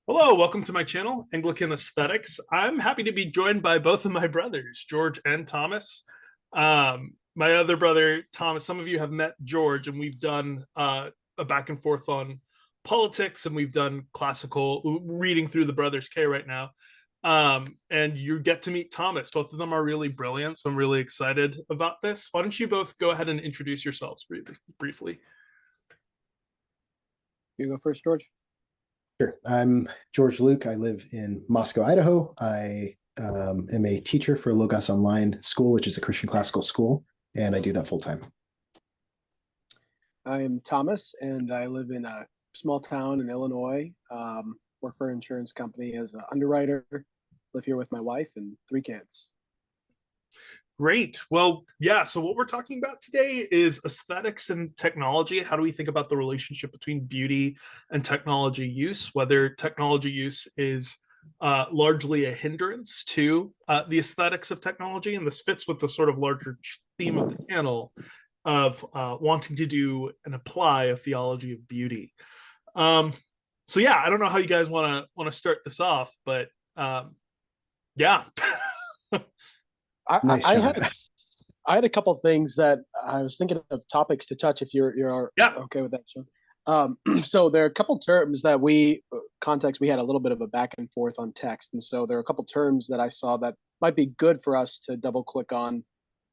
Hello, welcome to my channel, Anglican Aesthetics. I'm happy to be joined by both of my brothers, George and Thomas. My other brother, Thomas, some of you have met George, and we've done a back and forth on politics, and we've done classical reading through the Brothers K right now. And you get to meet Thomas. Both of them are really brilliant, so I'm really excited about this. Why don't you both go ahead and introduce yourselves briefly? You go first, George. Sure. I'm George Luke. I live in Moscow, Idaho. I am a teacher for Logos Online School, which is a Christian classical school, and I do that full time. I'm Thomas, and I live in a small town in Illinois. Work for an insurance company as an underwriter. Live here with my wife and 3 kids. Great. Well, yeah. So, what we're talking about today is aesthetics and technology. How do we think about the relationship between beauty and technology use? Whether technology use is largely a hindrance to the aesthetics of technology. And this fits with the sort of larger theme of the channel of wanting to do and apply a theology of beauty. So, yeah, I don't know how you guys want to start this off, but yeah. Nice I shot. had I had a couple things that I was thinking of topics to touch. If you're Yeah. okay with that, Sean. So there are a couple terms that we had a little bit of a back and forth on text, and so there are a couple terms that I saw that might be good for us to double click on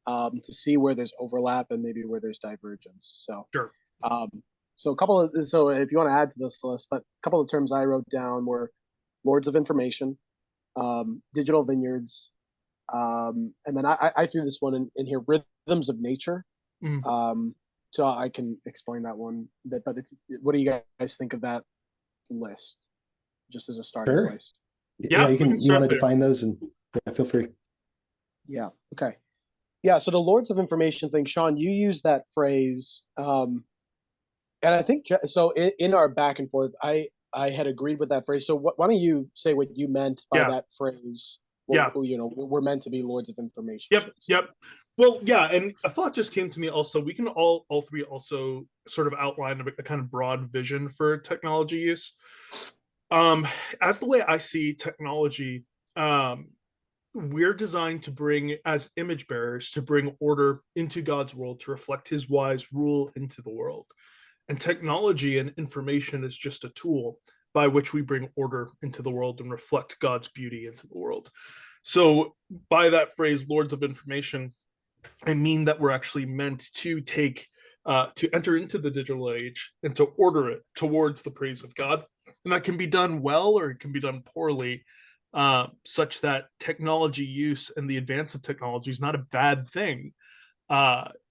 to see where there's overlap and maybe where there's divergence. So Sure. um, so if you want to add to this list, but a couple of terms I wrote down were lords of information, digital vineyards. And then I threw this one in here, rhythms of nature. Mm. So I can explain that one. But what do you guys think of that list, just as a starting Sure. place? Yeah, We can you want to there. define those, and yeah, feel free. Yeah. Okay. Yeah. So the lords of information thing, Sean, you used that phrase, and I think so. In our back and forth, I had agreed with that phrase. So why don't you say what you meant by Yeah. that phrase? Yeah. Well, we're meant to be lords of information. Yep. Well, yeah, and a thought just came to me also. We can all three also sort of outline a kind of broad vision for technology use. As the way I see technology, we're designed to bring, as image bearers, to bring order into God's world, to reflect his wise rule into the world. And technology and information is just a tool by which we bring order into the world and reflect God's beauty into the world. So, by that phrase, lords of information, I mean that we're actually meant to to enter into the digital age and to order it towards the praise of God. And that can be done well or it can be done poorly, such that technology use and the advance of technology is not a bad thing.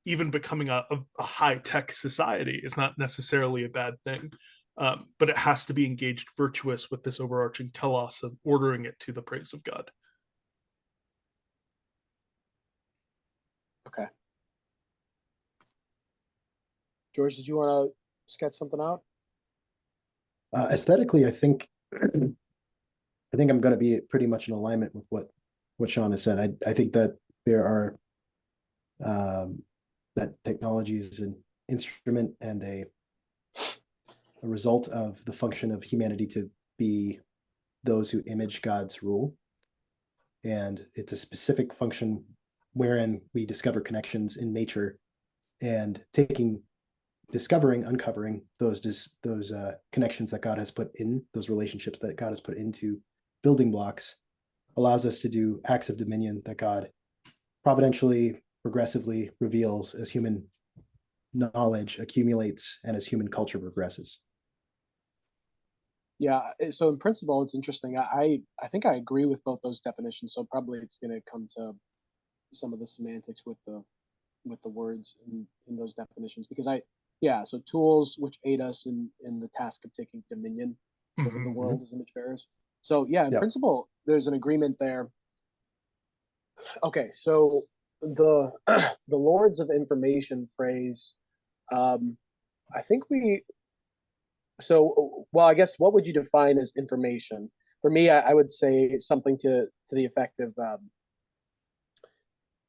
Even becoming a high-tech society is not necessarily a bad thing. But it has to be engaged virtuous with this overarching telos of ordering it to the praise of God. Okay. George, did you want to sketch something out? Aesthetically, I think I'm going to be pretty much in alignment with what Sean has said. I think that there are that technology is an instrument and a result of the function of humanity to be those who image God's rule. And it's a specific function wherein we discover connections in nature and discovering, uncovering those connections that God has put in, those relationships that God has put into building blocks, allows us to do acts of dominion that God providentially, progressively reveals as human knowledge accumulates and as human culture progresses. Yeah. So in principle, it's interesting. I think I agree with both those definitions. So probably it's going to come to some of the semantics with the words in those definitions because so tools which aid us in the task of taking dominion over the world as image bearers. So yeah, in principle, there's an agreement there. Okay, so the the lords of information phrase, I think well, I guess what would you define as information? For me, I would say something to the effect of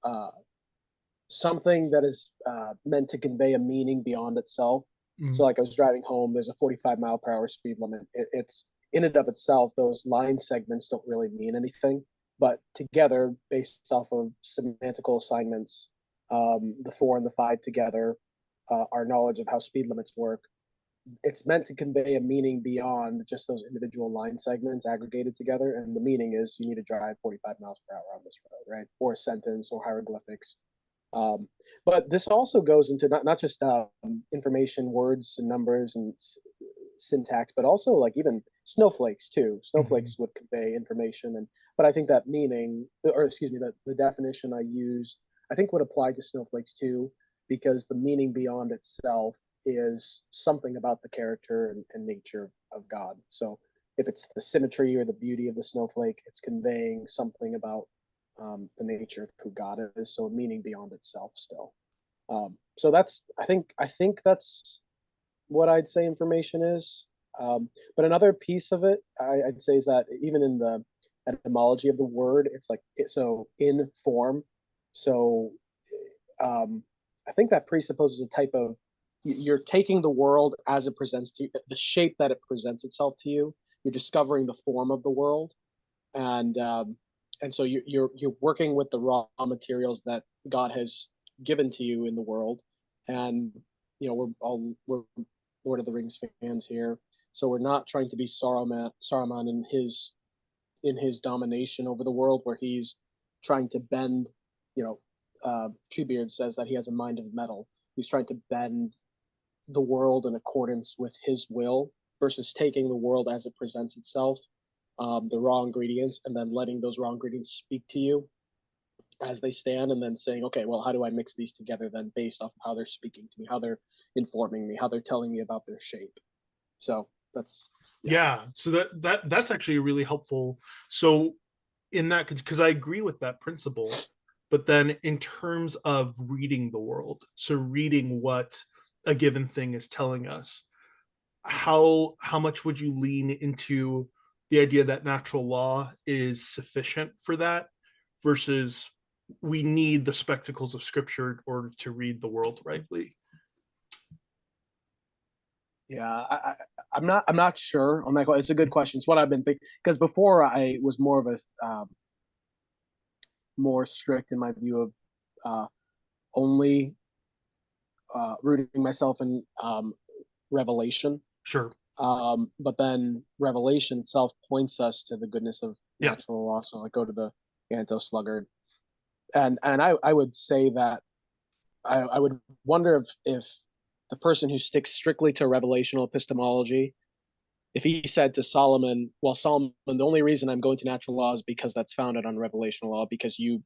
uh, something that is meant to convey a meaning beyond itself. So like I was driving home, there's a 45 mile per hour speed limit. in and of itself, those line segments don't really mean anything, but together, based off of semantical assignments, the 4 and the 5 together, our knowledge of how speed limits work, it's meant to convey a meaning beyond just those individual line segments aggregated together. And the meaning is you need to drive 45 miles per hour on this road, right? Or a sentence or hieroglyphics. But this also goes into not just information, words and numbers and syntax, but also like even snowflakes too. Snowflakes would convey information, and but I think that meaning, or excuse me, that the definition I use, I think would apply to snowflakes too, because the meaning beyond itself is something about the character and nature of God. So if it's the symmetry or the beauty of the snowflake, it's conveying something about the nature of who God is. So a meaning beyond itself still. So that's I think that's what I'd say information is. But another piece of it, I'd say, is that even in the etymology of the word, it's like so in form. So I think that presupposes a type of you're taking the world as it presents to you, the shape that it presents itself to you. You're discovering the form of the world, and so you're working with the raw materials that God has given to you in the world, and we're Lord of the Rings fans here, so we're not trying to be Saruman in his domination over the world, where he's trying to bend. Treebeard says that he has a mind of metal. He's trying to bend the world in accordance with his will versus taking the world as it presents itself, the raw ingredients, and then letting those raw ingredients speak to you as they stand, and then saying, okay, well, how do I mix these together then based off of how they're speaking to me, how they're informing me, how they're telling me about their shape. So that's so that's actually really helpful. So in that, because I agree with that principle, but then in terms of reading the world, so reading what a given thing is telling us, how much would you lean into the idea that natural law is sufficient for that versus we need the spectacles of scripture in order to read the world rightly? Yeah, I'm not sure on that. It's a good question. It's what I've been thinking, because before I was more of a more strict in my view of only rooting myself in revelation. Sure. But then revelation itself points us to the goodness of natural law. So I go to the Anto Sluggard, and I would say that I would wonder if the person who sticks strictly to revelational epistemology, if he said to Solomon, well, Solomon, the only reason I'm going to natural law is because that's founded on revelational law, because you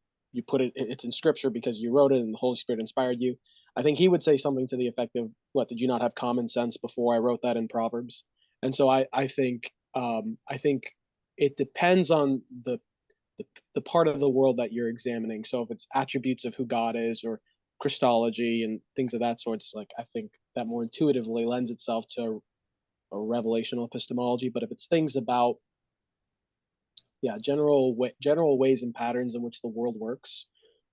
put it's in scripture, because you wrote it and the Holy Spirit inspired you. I think he would say something to the effect of, what, did you not have common sense before I wrote that in Proverbs? And so I think it depends on the part of the world that you're examining. So if it's attributes of who God is, or Christology and things of that sort, it's like, I think that more intuitively lends itself to a revelational epistemology. But if it's things about general ways and patterns in which the world works,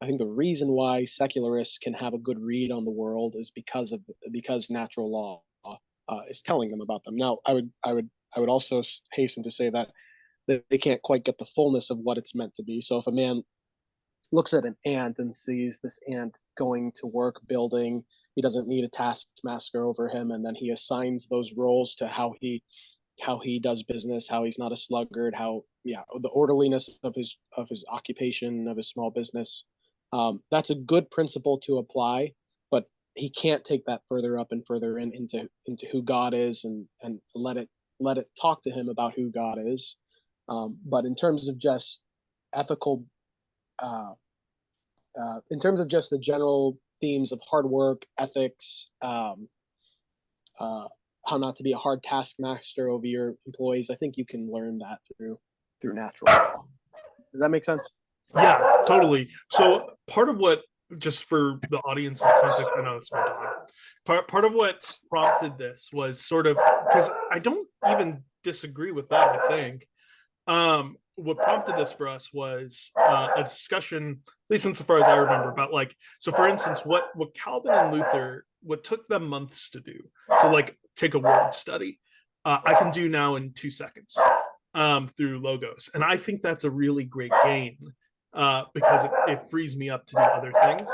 I think the reason why secularists can have a good read on the world is because natural law is telling them about them. Now, I would also hasten to say that they can't quite get the fullness of what it's meant to be. So if a man looks at an ant and sees this ant going to work building, he doesn't need a taskmaster over him, and then he assigns those roles to how he does business, how he's not a sluggard, how the orderliness of his occupation, of his small business. That's a good principle to apply, but he can't take that further up and further into who God is, and let it talk to him about who God is. But in terms of just ethical, in terms of just the general themes of hard work, ethics, how not to be a hard taskmaster over your employees, I think you can learn that through natural law. Does that make sense? Yeah, totally. So part of what, just for the audience's context, I know it's my dog. Part of what prompted this was sort of, because I don't even disagree with that, I think. What prompted this for us was a discussion, at least insofar as I remember, about like, so for instance, what Calvin and Luther, what took them months to do, to like take a word study, I can do now in 2 seconds through logos. And I think that's a really great gain because it frees me up to do other things.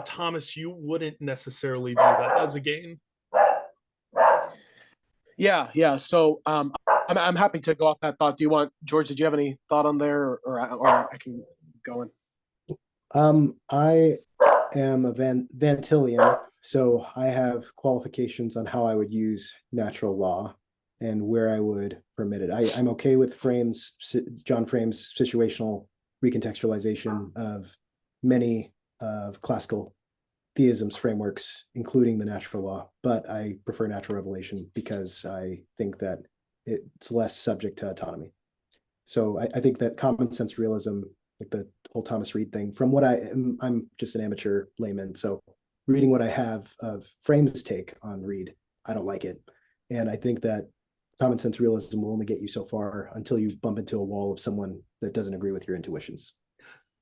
Thomas, you wouldn't necessarily view that as a gain. Yeah. So I'm happy to go off that thought. Do you want, George, did you have any thought on there, or I can go in? I am a Van Tillian, so I have qualifications on how I would use natural law and where I would permit it. I'm okay with John Frame's situational recontextualization of many of classical theism's frameworks, including the natural law, but I prefer natural revelation because I think that it's less subject to autonomy. So I think that common sense realism, like the whole Thomas Reid thing, from what I'm just an amateur layman, so reading what I have of Frame's take on Reid, I don't like it. And I think that common sense realism will only get you so far until you bump into a wall of someone that doesn't agree with your intuitions.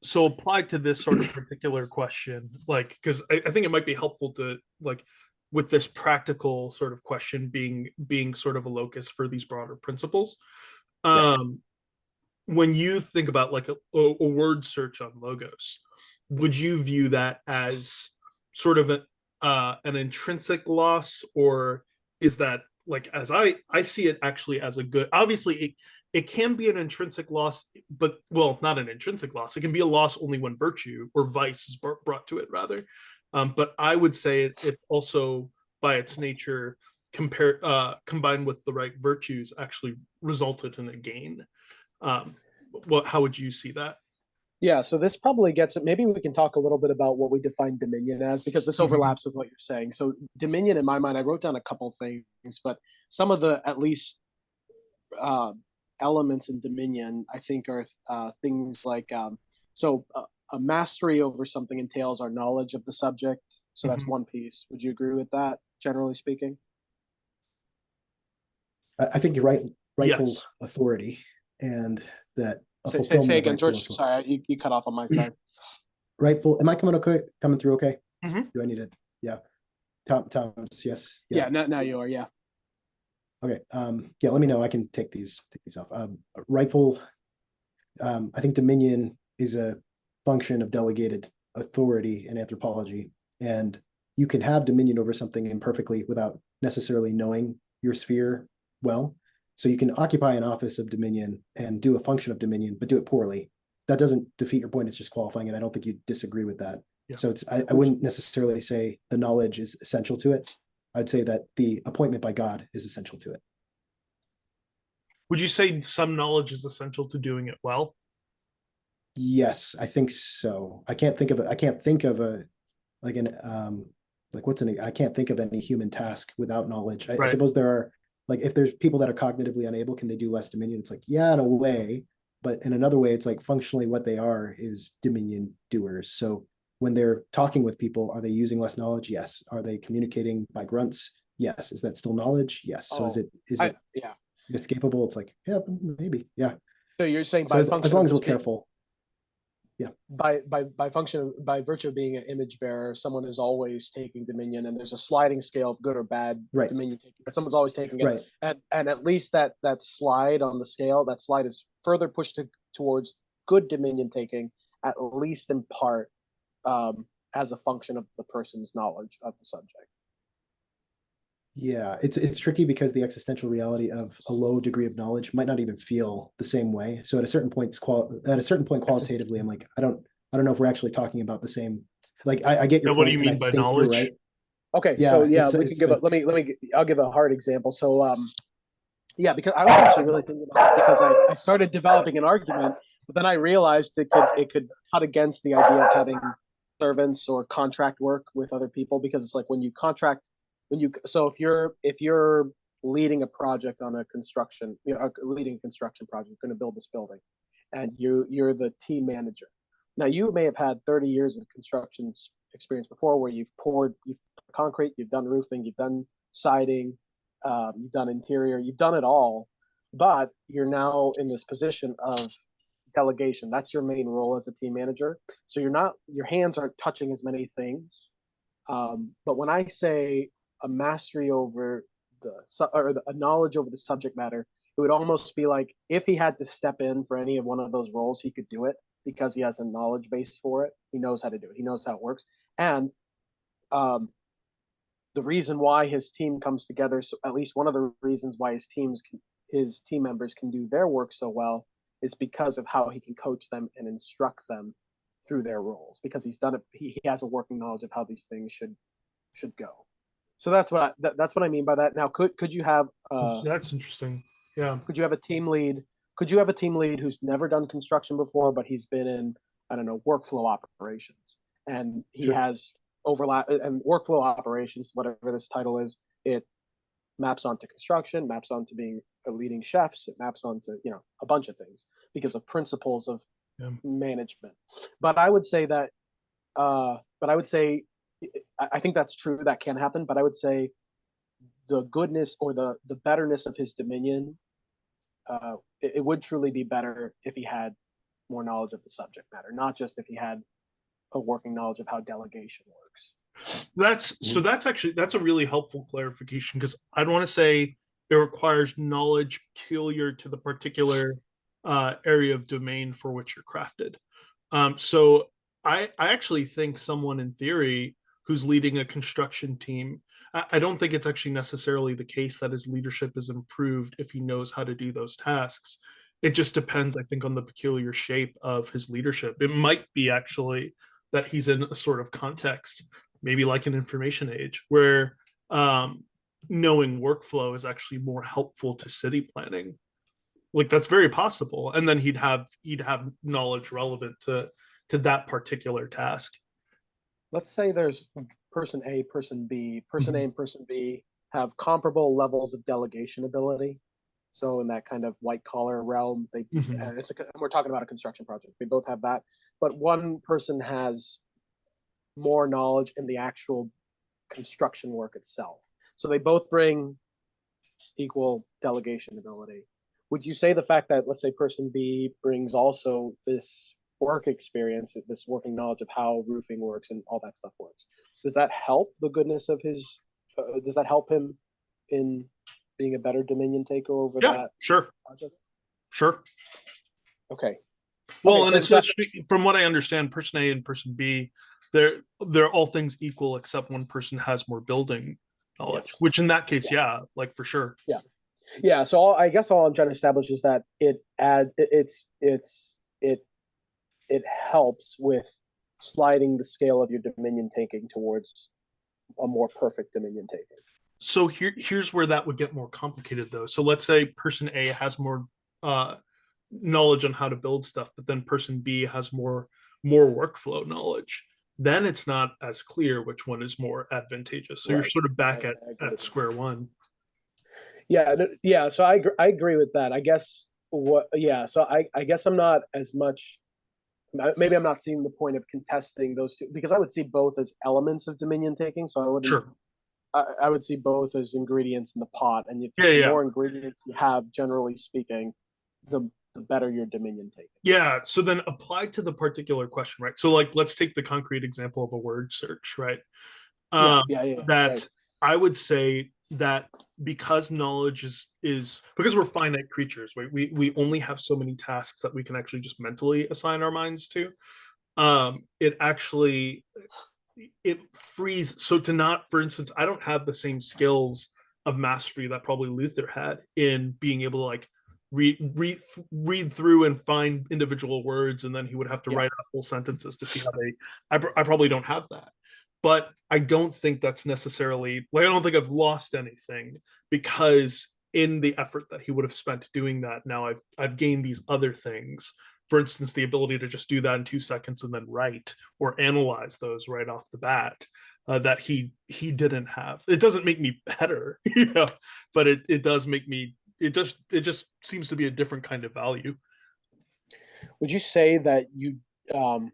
So applied to this sort of particular question, like, because I think it might be helpful to, like, with this practical sort of question being sort of a locus for these broader principles. Yeah. When you think about like a word search on logos, would you view that as sort of an intrinsic loss, or is that, like, as I see it actually as a good, obviously it can be an intrinsic loss, but, well, not an intrinsic loss. It can be a loss only when virtue or vice is brought to it, rather. But I would say it also, by its nature, combined with the right virtues, actually resulted in a gain. How would you see that? Yeah, so this probably gets it. Maybe we can talk a little bit about what we define dominion as, because this Mhm. overlaps with what you're saying. So dominion, in my mind, I wrote down a couple things, but some of the, at least, uh, elements in dominion, I think, are things like, a mastery over something entails our knowledge of the subject. So that's Mhm. one piece. Would you agree with that, generally speaking? I think you're right. Rightful Yes. authority, and that a Say fulfillment of again, rightful George. Sorry, you cut off on my side. rightful. Am I coming okay? Coming through okay? Mhm. Do I need it? Yeah. Thomas, yes. Yeah. Yeah, now you are. Yeah. Okay. Yeah, let me know. I can take these off. Rightful. I think dominion is a function of delegated authority in anthropology, and you can have dominion over something imperfectly without necessarily knowing your sphere well. So you can occupy an office of dominion and do a function of dominion, but do it poorly. That doesn't defeat your point. It's just qualifying it. I don't think you disagree with that. Yeah. So I wouldn't necessarily say the knowledge is essential to it. I'd say that the appointment by God is essential to it. Would you say some knowledge is essential to doing it well? Yes, I think so. I can't think of a, I can't think of a, like an, like what's an, I can't think of any human task without knowledge. I Right. suppose there are, like, if there's people that are cognitively unable, can they do less dominion? It's like, yeah, in a way, but in another way, it's like functionally what they are is dominion doers. So when they're talking with people, are they using less knowledge? Yes. Are they communicating by grunts? Yes. Is that still knowledge? Yes. So is Oh, it yeah. inescapable? It's like, yeah, maybe. Yeah. So you're saying So by as function long of as we're just being, careful. Yeah. by function, by virtue of being an image bearer, someone is always taking dominion, and there's a sliding scale of good or bad Right. dominion taking, but someone's always taking it. Right. And at least that slide on the scale, that slide is further pushed towards good dominion taking, at least in part, as a function of the person's knowledge of the subject. Yeah, it's tricky because the existential reality of a low degree of knowledge might not even feel the same way. So at a certain point, qualitatively, I'm like, I don't know if we're actually talking about the same. Like, I get your Now, what do point, you and I mean by think you're knowledge? right. Okay, so Yeah, yeah, we could give a, I'll give a hard example. So yeah, because I was actually really thinking about this, because I started developing an argument, but then I realized it could cut against the idea of having servants or contract work with other people, because it's like when you contract, so if you're leading a project on a construction, leading a construction project, you're going to build this building, and you're the team manager. Now you may have had 30 years of construction experience before, where you've concrete, you've done roofing, you've done siding, you've done interior, you've done it all, but you're now in this position of delegation. That's your main role as a team manager. So your hands aren't touching as many things. But when I say a mastery over a knowledge over the subject matter, it would almost be like if he had to step in for any of one of those roles, he could do it because he has a knowledge base for it. He knows how to do it. He knows how it works. And um, the reason why his team comes together, so at least one of the reasons why his team members can do their work so well, is because of how he can coach them and instruct them through their roles. Because he's done it, he has a working knowledge of how these things should go. So that's what I mean by that. Now, could you have That's interesting. Yeah. could you have a team lead? Could you have a team lead who's never done construction before, but he's been in, I don't know, workflow operations, and he Sure. has overlap and workflow operations, whatever this title is, it maps onto construction, maps onto being a leading chefs, it maps onto, a bunch of things because of principles of Yeah. management. But I would say that, but I would say, I think that's true. That can happen. But I would say the goodness or the betterness of his dominion, it would truly be better if he had more knowledge of the subject matter, not just if he had a working knowledge of how delegation works. That's a really helpful clarification, because I don't want to say it requires knowledge peculiar to the particular area of domain for which you're crafted. So I actually think someone in theory who's leading a construction team, I don't think it's actually necessarily the case that his leadership is improved if he knows how to do those tasks. It just depends, I think, on the peculiar shape of his leadership. It might be actually that he's in a sort of context, maybe like an information age, where knowing workflow is actually more helpful to city planning. Like, that's very possible, and then he'd have knowledge relevant to that particular task. Let's say there's person A, person B. Person A Mhm. and person B have comparable levels of delegation ability. So in that kind of white collar realm, Mhm. we're talking about a construction project. They both have that, but one person has more knowledge in the actual construction work itself. So they both bring equal delegation ability. Would you say the fact that, let's say, person B brings also this work experience, this working knowledge of how roofing works and all that stuff works, does that help the goodness of his? Does that help him in being a better Dominion taker over Yeah, that sure, project? sure. Okay. Okay. Well, and So especially from what I understand, person A and person B, they're all things equal except one person has more building knowledge. yes. Which in that case, Yeah. yeah, like for sure. Yeah. Yeah. So I guess all I'm trying to establish is that it helps with sliding the scale of your Dominion taking towards a more perfect Dominion taking. So here's where that would get more complicated, though. So let's say person A has more uh, knowledge on how to build stuff, but then person B has more workflow knowledge. Then it's not as clear which one is more advantageous. So you're Right. sort of back I agree at with that. square one. Yeah. Yeah. So I agree with that. I guess what, yeah. So I guess I'm not as much, maybe I'm not seeing the point of contesting those two because I would see both as elements of Dominion taking. So I wouldn't, Sure. I would see both as ingredients in the pot. And if Yeah, the yeah. more ingredients you have, generally speaking, the better your Dominion taking. Yeah. So then applied to the particular question, right? So like let's take the concrete example of a word search, right? Yeah. um, Yeah. Right. that I would say that because knowledge is because we're finite creatures, right? We only have so many tasks that we can actually just mentally assign our minds to. It actually it frees. So to not, for instance, I don't have the same skills of mastery that probably Luther had in being able to like read through and find individual words, and then he would have to Yeah. write out whole sentences to see how they. I probably don't have that, but I don't think that's necessarily like I don't think I've lost anything because in the effort that he would have spent doing that, now I've gained these other things. For instance, the ability to just do that in 2 seconds and then write or analyze those right off the bat. That he didn't have. It doesn't make me better, but it does make me. It just seems to be a different kind of value. Would you say that um,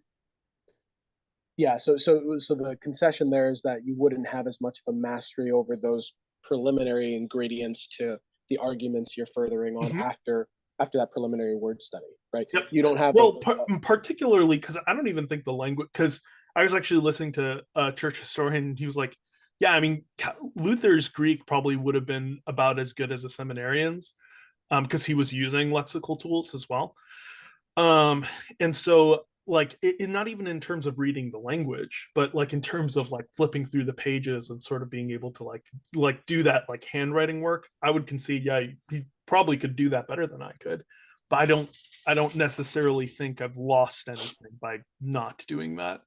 yeah, so the concession there is that you wouldn't have as much of a mastery over those preliminary ingredients to the arguments you're furthering on Mhm. after that preliminary word study, right? Yep. You don't have Well, particularly because I don't even think the language. Because I was actually listening to a church historian, and he was like, Yeah, I mean, Luther's Greek probably would have been about as good as a seminarian's, because he was using lexical tools as well. Um, and so like not even in terms of reading the language, but like in terms of like flipping through the pages and sort of being able to like do that like handwriting work, I would concede, yeah, he probably could do that better than I could. But I don't necessarily think I've lost anything by not doing that.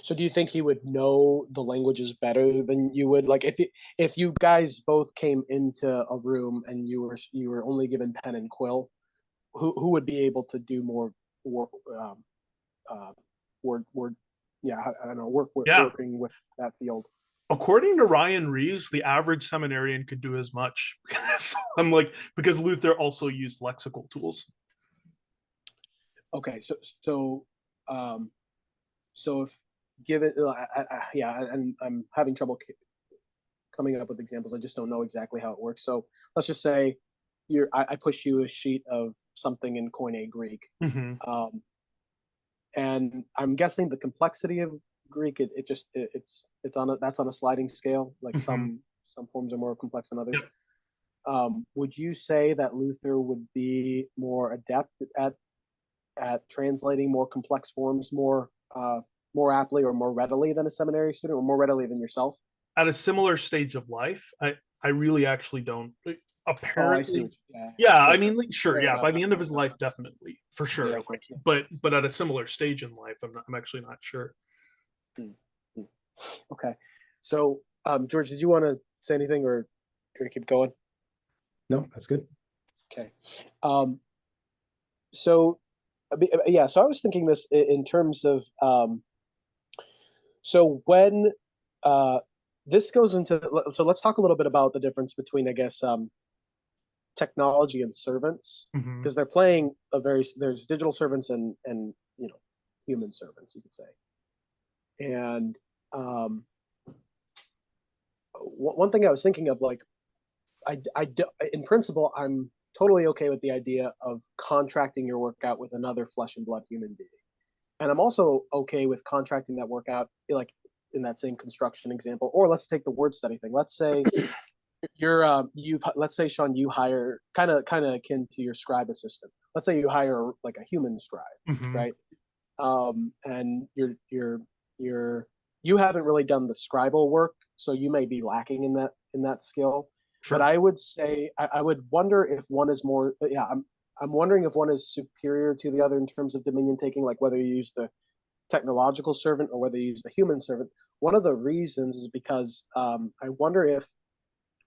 So do you think he would know the languages better than you would? Like if you guys both came into a room and you were only given pen and quill, who would be able to do more work, uh, word, yeah, I don't know, Yeah. working with that field? According to Ryan Reeves, the average seminarian could do as much. So I'm like, because Luther also used lexical tools. Okay, um, so if given, yeah, and I'm having trouble coming up with examples. I just don't know exactly how it works. So let's just say I push you a sheet of something in Koine Greek, Mm-hmm. um, and I'm guessing the complexity of Greek, it's on that's on a sliding scale. Like Mm-hmm. some forms are more complex than others. Yep. Would you say that Luther would be more adept at translating more complex forms more aptly or more readily than a seminary student, or more readily than yourself? At a similar stage of life, I really actually don't. Oh, I see. Apparently, Yeah, yeah. I fair, mean, like, sure, fair yeah. enough. By the end of Fair his enough. life, definitely, for sure. Yeah, Like, yeah. but at a similar stage in life, I'm actually not sure. Hmm, hmm. Okay. So, George, did you want to say anything, or do you want to keep going? No, that's good. Okay. Um, so, yeah. So I was thinking this in terms of so when uh, this goes into so let's talk a little bit about the difference between, I guess, technology and servants, Mm-hmm. because they're playing there's digital servants and human servants, you could say. And um, one thing I was thinking of, like, I in principle, I'm totally okay with the idea of contracting your work out with another flesh and blood human being, and I'm also okay with contracting that work out, like in that same construction example. Or let's take the word study thing. Let's say let's say, Sean, you hire, kind of akin to your scribe assistant. Let's say you hire like a human scribe, Mm-hmm. right? And you're you haven't really done the scribal work, so you may be lacking in that skill. But Sure. I would say I would wonder if one is more. Yeah, I'm wondering if one is superior to the other in terms of dominion taking, like whether you use the technological servant or whether you use the human servant. One of the reasons is because I wonder if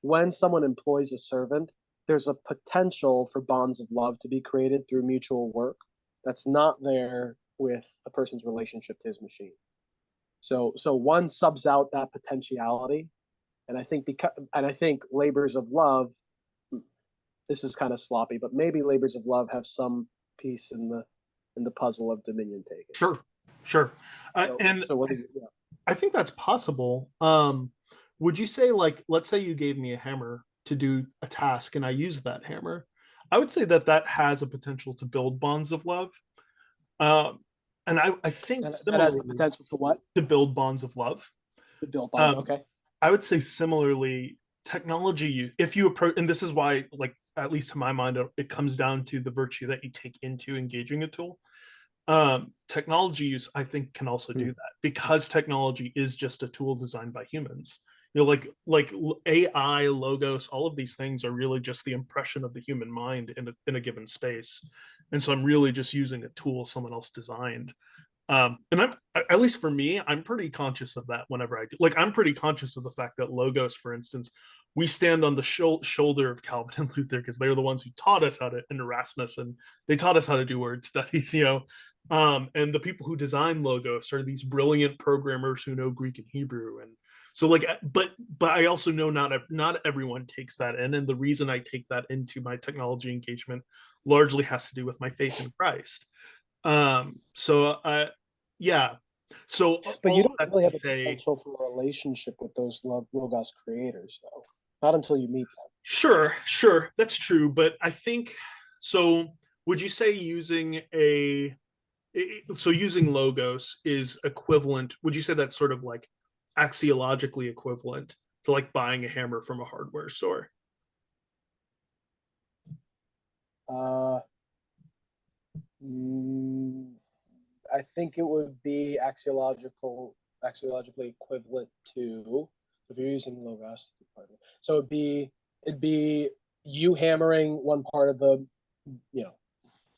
when someone employs a servant, there's a potential for bonds of love to be created through mutual work that's not there with a person's relationship to his machine. So one subs out that potentiality, and I think labors of love. This is kind of sloppy, but maybe labors of love have some piece in the puzzle of dominion taking. Sure. Sure. So And so what do you? Yeah. I think that's possible. Would you say, like, let's say you gave me a hammer to do a task and I use that hammer? I would say that that has a potential to build bonds of love. Um, and I think That has the similarly potential to what? to build bonds of love. To build bonds. Um, Okay. I would say similarly, technology, if you approach, and this is why, like, at least to my mind, it comes down to the virtue that you take into engaging a tool. Technology use, I think, can also do Hmm. that because technology is just a tool designed by humans. Like AI, logos, all of these things are really just the impression of the human mind in a given space. And so I'm really just using a tool someone else designed. And I'm, at least for me, I'm pretty conscious of that whenever I do. Like, I'm pretty conscious of the fact that logos, for instance, we stand on the shoulder of Calvin and Luther because they're the ones who taught us how to, and Erasmus, and they taught us how to do word studies, you know. And the people who design logos are these brilliant programmers who know Greek and Hebrew, and so like, but I also know not everyone takes that in, and the reason I take that into my technology engagement largely has to do with my faith in Christ. So yeah. So But you all of don't that really to have a say, potential for a relationship with those logos creators, though. Not until you meet them. sure, that's true. But I think so. Would you say using using logos is equivalent? Would you say that's sort of like axiologically equivalent to like buying a hammer from a hardware store? Uh, I think it would be axiologically equivalent to, if you're using logos, so it'd be you hammering you know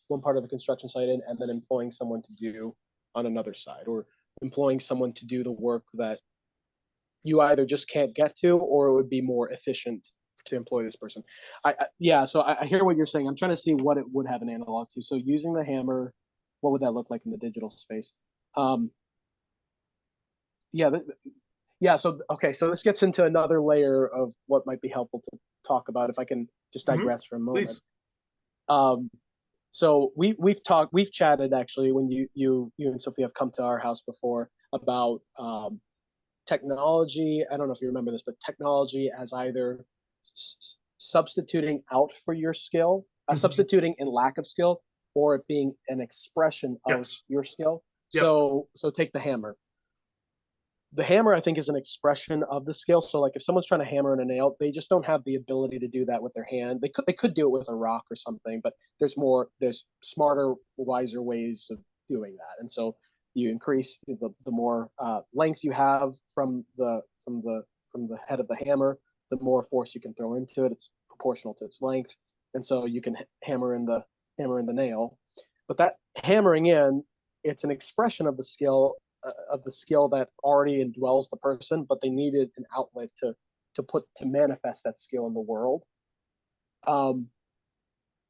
one part of the construction site in, and then employing someone to do on another side, or employing someone to do the work that you either just can't get to, or it would be more efficient to employ this person. Yeah, so I hear what you're saying. I'm trying to see what it would have an analog to. So using the hammer, what would that look like in the digital space? Um, yeah, yeah. So okay, so this gets into another layer of what might be helpful to talk about. If I can just Mhm. digress for a moment. Please. Um, so we've chatted actually when you and Sophie have come to our house before about technology. I don't know if you remember this, but technology as either substituting out for your skill, Mhm. substituting in lack of skill, or it being an expression of Yes. your skill. Yep. So take the hammer. The hammer, I think, is an expression of the skill. So like if someone's trying to hammer in a nail, they just don't have the ability to do that with their hand. They could do it with a rock or something, but there's smarter, wiser ways of doing that. And so you increase the more length you have from the head of the hammer, the more force you can throw into it. It's proportional to its length, and so you can hammer in the nail. But that hammering in, it's an expression of the skill that already indwells the person, but they needed an outlet to manifest that skill in the world. Um,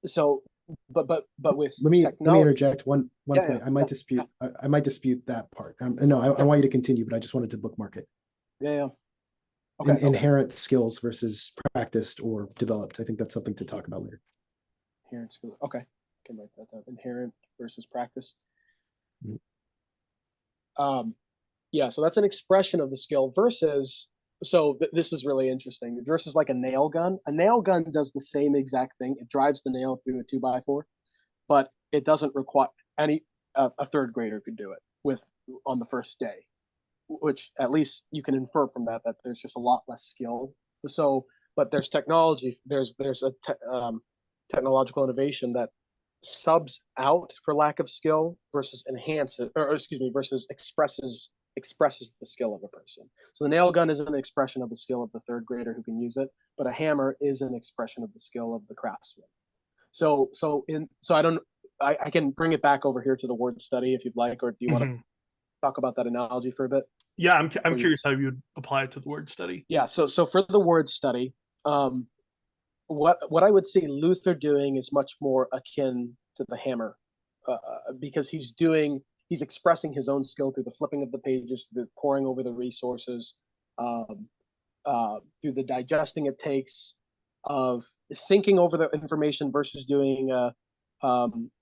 so, but with Let me technology, interject one yeah, point. I might yeah, dispute that part. No, I okay, want you to continue, but I just wanted to bookmark it. yeah, okay, okay. Inherent skills versus practiced or developed. I think that's something to talk about later. Inherent skill, okay, I can write that down. Inherent versus practice. Mhm. Um, yeah, so that's an expression of the skill versus. So this is really interesting. Versus like a nail gun. A nail gun does the same exact thing. It drives the nail through a 2x4, but it doesn't require any. A third grader could do it with on the first day, which at least you can infer from that there's just a lot less skill. So, but there's technology. There's technological innovation that subs out for lack of skill versus enhances, or excuse me, versus expresses the skill of a person. So the nail gun is an expression of the skill of the third grader who can use it, but a hammer is an expression of the skill of the craftsman. So I don't. I can bring it back over here to the word study if you'd like, or do you want to Mhm. talk about that analogy for a bit? Yeah, I'm Or you, curious how you would apply it to the word study. yeah. So for the word study, um, what I would see Luther doing is much more akin to the hammer, because he's expressing his own skill through the flipping of the pages, the poring over the resources, um, through the digesting it takes, of thinking over the information versus doing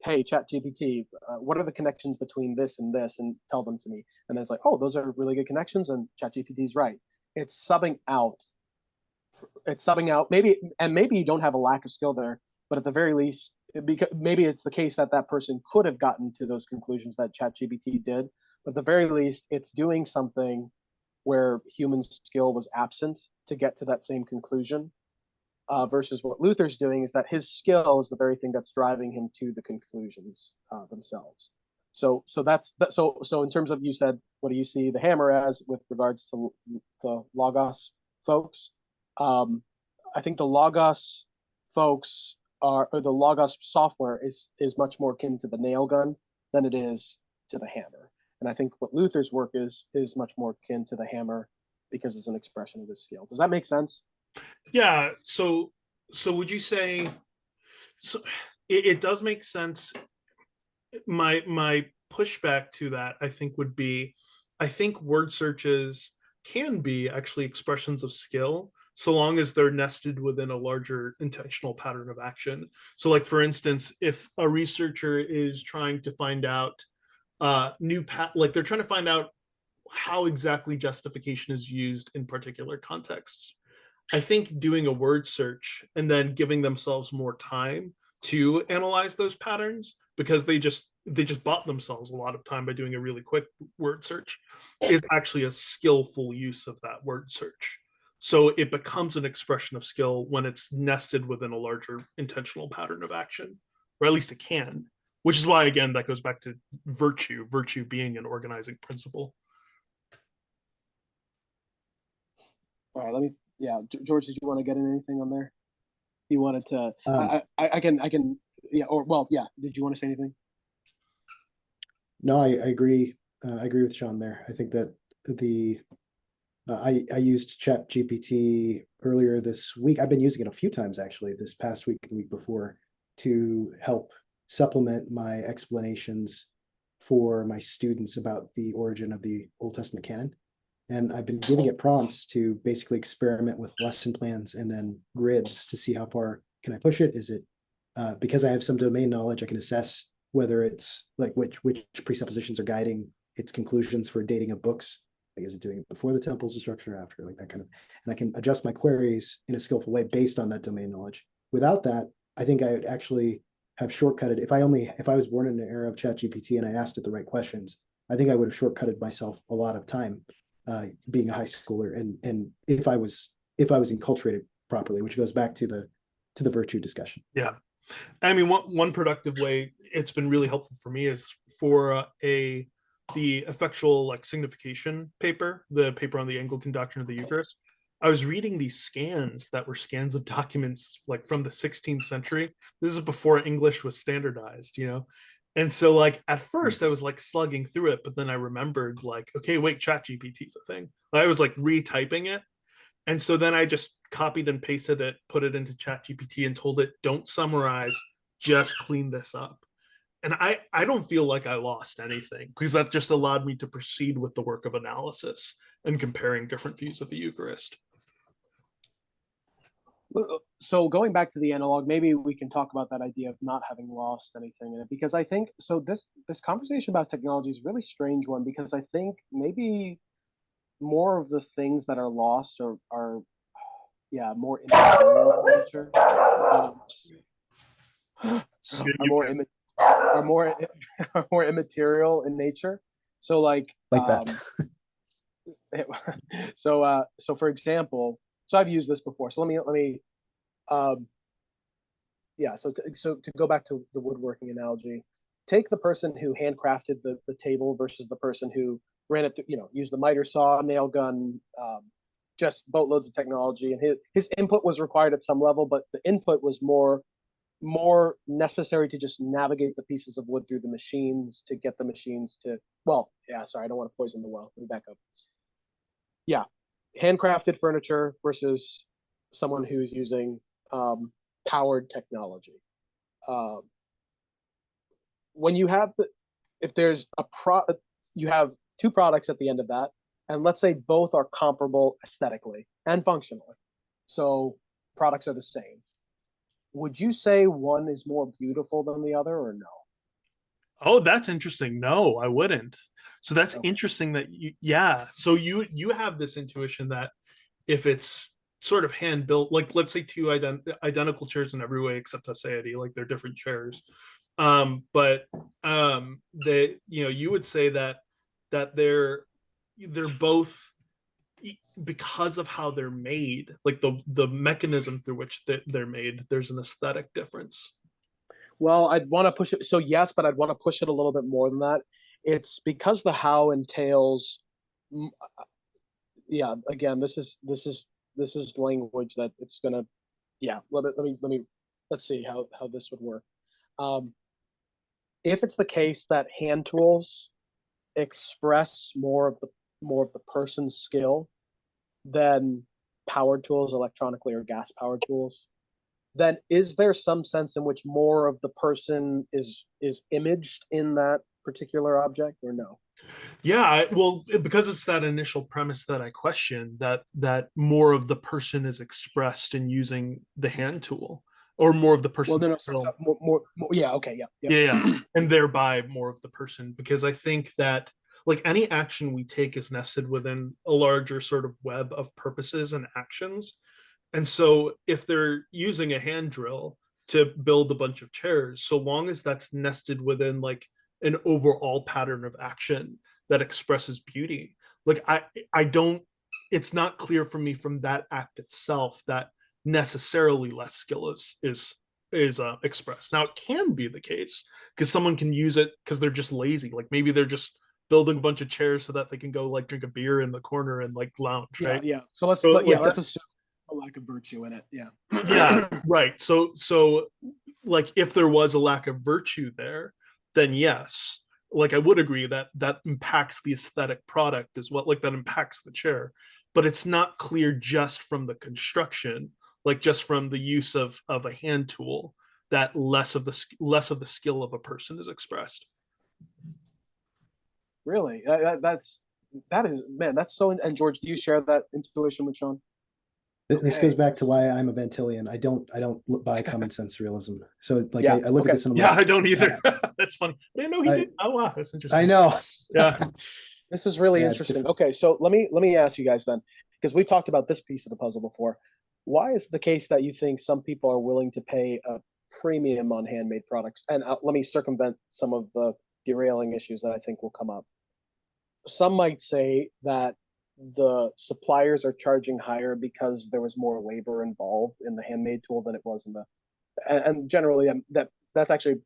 hey, chat gpt, what are the connections between this and this, and tell them to me. And then it's like, oh, those are really good connections, and chat gpt's right. it's subbing out it's subbing out, maybe, and maybe you don't have a lack of skill there, but at the very least, because maybe it's the case that that person could have gotten to those conclusions that ChatGPT did, but at the very least, it's doing something where human skill was absent to get to that same conclusion. Versus what Luther's doing is that his skill is the very thing that's driving him to the conclusions themselves. So that's that. So in terms of, you said, what do you see the hammer as with regards to the Logos folks? Um, I think the Logos folks or the Logos software is much more akin to the nail gun than it is to the hammer. And I think what Luther's work is much more akin to the hammer because it's an expression of his skill. Does that make sense? Yeah. So would you say so? It does make sense. My pushback to that, I think, would be, I think word searches can be actually expressions of skill so long as they're nested within a larger intentional pattern of action. So like for instance, if a researcher is trying to find out like they're trying to find out how exactly justification is used in particular contexts, I think doing a word search and then giving themselves more time to analyze those patterns, because they just bought themselves a lot of time by doing a really quick word search, is actually a skillful use of that word search. So it becomes an expression of skill when it's nested within a larger intentional pattern of action, or at least it can, which is why, again, that goes back to virtue being an organizing principle. All right, let me. Yeah, George, did you want to get in anything on there? You wanted to. Um, I can. Yeah, or well, yeah. Did you want to say anything? no, I agree. I agree with Sean there. I think that the I used Chat GPT earlier this week. I've been using it a few times actually, this past week, the week before, to help supplement my explanations for my students about the origin of the Old Testament canon. And I've been giving it prompts to basically experiment with lesson plans and then grids to see how far can I push it. Is it because I have some domain knowledge, I can assess whether it's like which presuppositions are guiding its conclusions for dating of books. Like, is it doing it before the temple's destruction or after, like that kind of, and I can adjust my queries in a skillful way based on that domain knowledge. Without that, I think I would actually have shortcutted. If I was born in an era of Chat GPT and I asked it the right questions, I think I would have shortcutted myself a lot of time being a high schooler. And if I was enculturated properly, which goes back to the virtue discussion. Yeah. I mean, one productive way it's been really helpful for me is for the effectual like signification paper, the paper on the Anglican doctrine of the Eucharist. I was reading these scans that were scans of documents like from the 16th century. This is before English was standardized, you know. And so like at first I was like slugging through it, but then I remembered like, okay, wait, Chat GPT's a thing. I was like retyping it. And so then I just copied and pasted it, put it into Chat GPT and told it, don't summarize, just clean this up. And I don't feel like I lost anything because that just allowed me to proceed with the work of analysis and comparing different views of the Eucharist. So going back to the analog, maybe we can talk about that idea of not having lost anything in it, because I think so. This conversation about technology is a really strange one because I think maybe more of the things that are lost are yeah, more immaterial in nature. Are more are more are more immaterial in nature. So like that. So for example, so I've used this before. So let me um yeah, so to go back to the woodworking analogy, take the person who handcrafted the table versus the person who ran it through, used the miter saw, nail gun, just boatloads of technology, and his input was required at some level, but the input was more necessary to just navigate the pieces of wood through the machines to get the machines to, well, yeah, sorry, I don't want to poison the well. Let me back up. Yeah, handcrafted furniture versus someone who's using powered technology. Um, when you have if there's you have two products at the end of that, and let's say both are comparable aesthetically and functionally, so products are the same. Would you say one is more beautiful than the other, or no? Oh, that's interesting. No, I wouldn't. So that's Okay. interesting that yeah. So you have this intuition that if it's sort of hand built, like let's say two identical chairs in every way except aesthetically, like they're different chairs. But they, you would say that they're both, because of how they're made, like the mechanism through which they're made, there's an aesthetic difference. Well, I'd want to push it. So yes, but I'd want to push it a little bit more than that. It's because the how entails. Yeah. Again, this is language that it's gonna. Yeah. Let's see how this would work. Um, if it's the case that hand tools express more of the person's skill than powered tools, electronically or gas powered tools, then is there some sense in which more of the person is imaged in that particular object, or no? Yeah, well, because it's that initial premise that I question, that more of the person is expressed in using the hand tool, or more of the Well, person's no, no, skill. more, yeah, okay, yeah, Yeah, yeah, yeah. and thereby more of the person, because I think that like any action we take is nested within a larger sort of web of purposes and actions. And so if they're using a hand drill to build a bunch of chairs, so long as that's nested within like an overall pattern of action that expresses beauty. Like I don't, it's not clear for me from that act itself that necessarily less skill is expressed. Now it can be the case because someone can use it because they're just lazy. Like maybe they're just building a bunch of chairs so that they can go like drink a beer in the corner and like lounge, Yeah, right? yeah. So let's So like let's assume a lack of virtue in it. Yeah. yeah, right. So like if there was a lack of virtue there, then yes, like I would agree that that impacts the aesthetic product as well, like that impacts the chair, but it's not clear just from the construction, like just from the use of a hand tool, that less of the skill of a person is expressed. Really, that is, man. That's so. And George, do you share that intuition with Sean? This goes Okay. back to why I'm a Ventilian. I don't buy common sense realism. So like Yeah. I look at Okay. this and I'm Yeah, like, I don't either. That's funny. I didn't know he I did. Oh wow, that's I interesting. know. Yeah. This is really Yeah, interesting. Okay, so let me ask you guys then, because we've talked about this piece of the puzzle before. Why is it the case that you think some people are willing to pay a premium on handmade products? And let me circumvent some of the derailing issues that I think will come up. Some might say that the suppliers are charging higher because there was more labor involved in the handmade tool than it was in the, and generally that's actually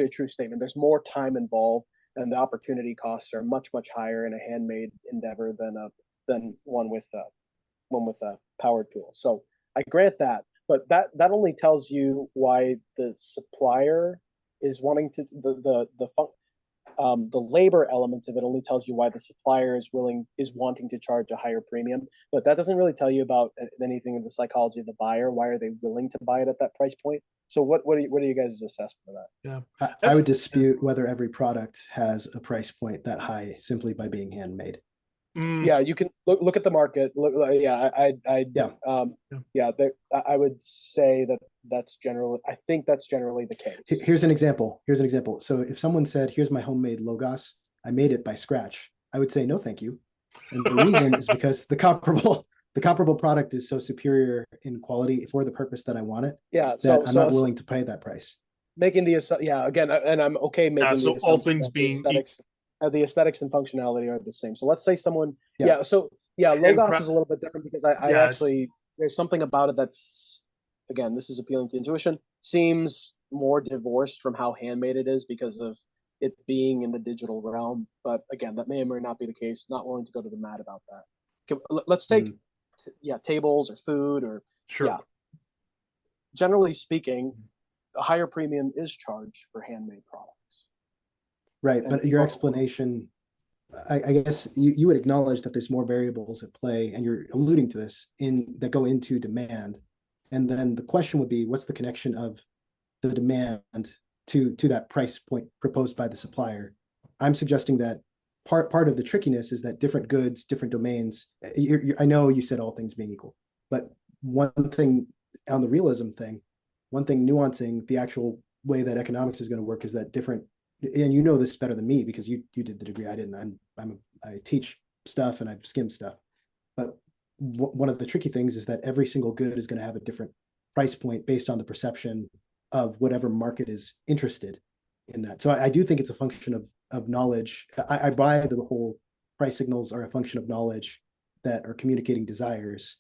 a true statement. There's more time involved, and the opportunity costs are much higher in a handmade endeavor than one with a power tool. So I grant that, but that only tells you why the supplier is wanting to the labor element of it only tells you why the supplier is wanting to charge a higher premium, but that doesn't really tell you about anything in the psychology of the buyer. Why are they willing to buy it at that price point? So what are you guys' assessment of that? Yeah. I That's would dispute whether every product has a price point that high simply by being handmade. mm, Yeah, you can look at the market. Look, yeah, Yeah. yeah. yeah, I would say that's generally. I think that's generally the case. Here's an example. Here's an example. So if someone said, "Here's my homemade logos. I made it by scratch," I would say, "No, thank you." And the reason is because the comparable product is so superior in quality for the purpose that I want it Yeah, that so I'm not willing to pay that price. making the yeah, again, and I'm okay Yeah, making the so all assumption things that being the aesthetics and functionality are the same. So let's say someone, Yeah. yeah, so yeah, Logos is handcraft, a little bit different because I yeah, it's actually, there's something about it that's, again, this is appealing to intuition, seems more divorced from how handmade it is because of it being in the digital realm. But again, that may or may not be the case. Not willing to go to the mat about that. Let's take, Mm. yeah, tables or food or, yeah, sure. generally speaking, a higher premium is charged for handmade products. Right. And But your people, explanation, I guess you would acknowledge that there's more variables at play, and you're alluding to this in that go into demand. And then the question would be, what's the connection of the demand to that price point proposed by the supplier? I'm suggesting that part of the trickiness is that different goods, different domains. I know you said all things being equal, but one thing on the realism thing, one thing nuancing the actual way that economics is going to work is that different, and you know this better than me because you did the degree. I didn't. I teach stuff and I've skimmed stuff, but one of the tricky things is that every single good is going to have a different price point based on the perception of whatever market is interested in that. So I do think it's a function of knowledge. I buy the whole price signals are a function of knowledge that are communicating desires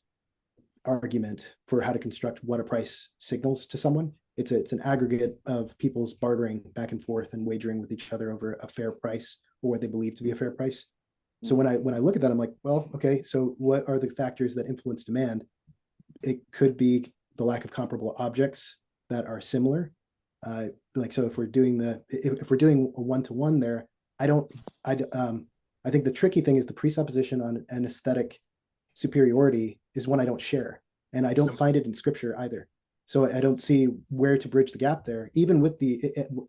argument for how to construct what a price signals to someone. It's an aggregate of people's bartering back and forth and wagering with each other over a fair price or what they believe to be a fair price. So when I look at that, I'm like, well, okay, so what are the factors that influence demand? It could be the lack of comparable objects that are similar. Like so, if we're doing a one-to-one there, I think the tricky thing is the presupposition on an aesthetic superiority is one I don't share, and I don't find it in scripture either. So I don't see where to bridge the gap there. Even with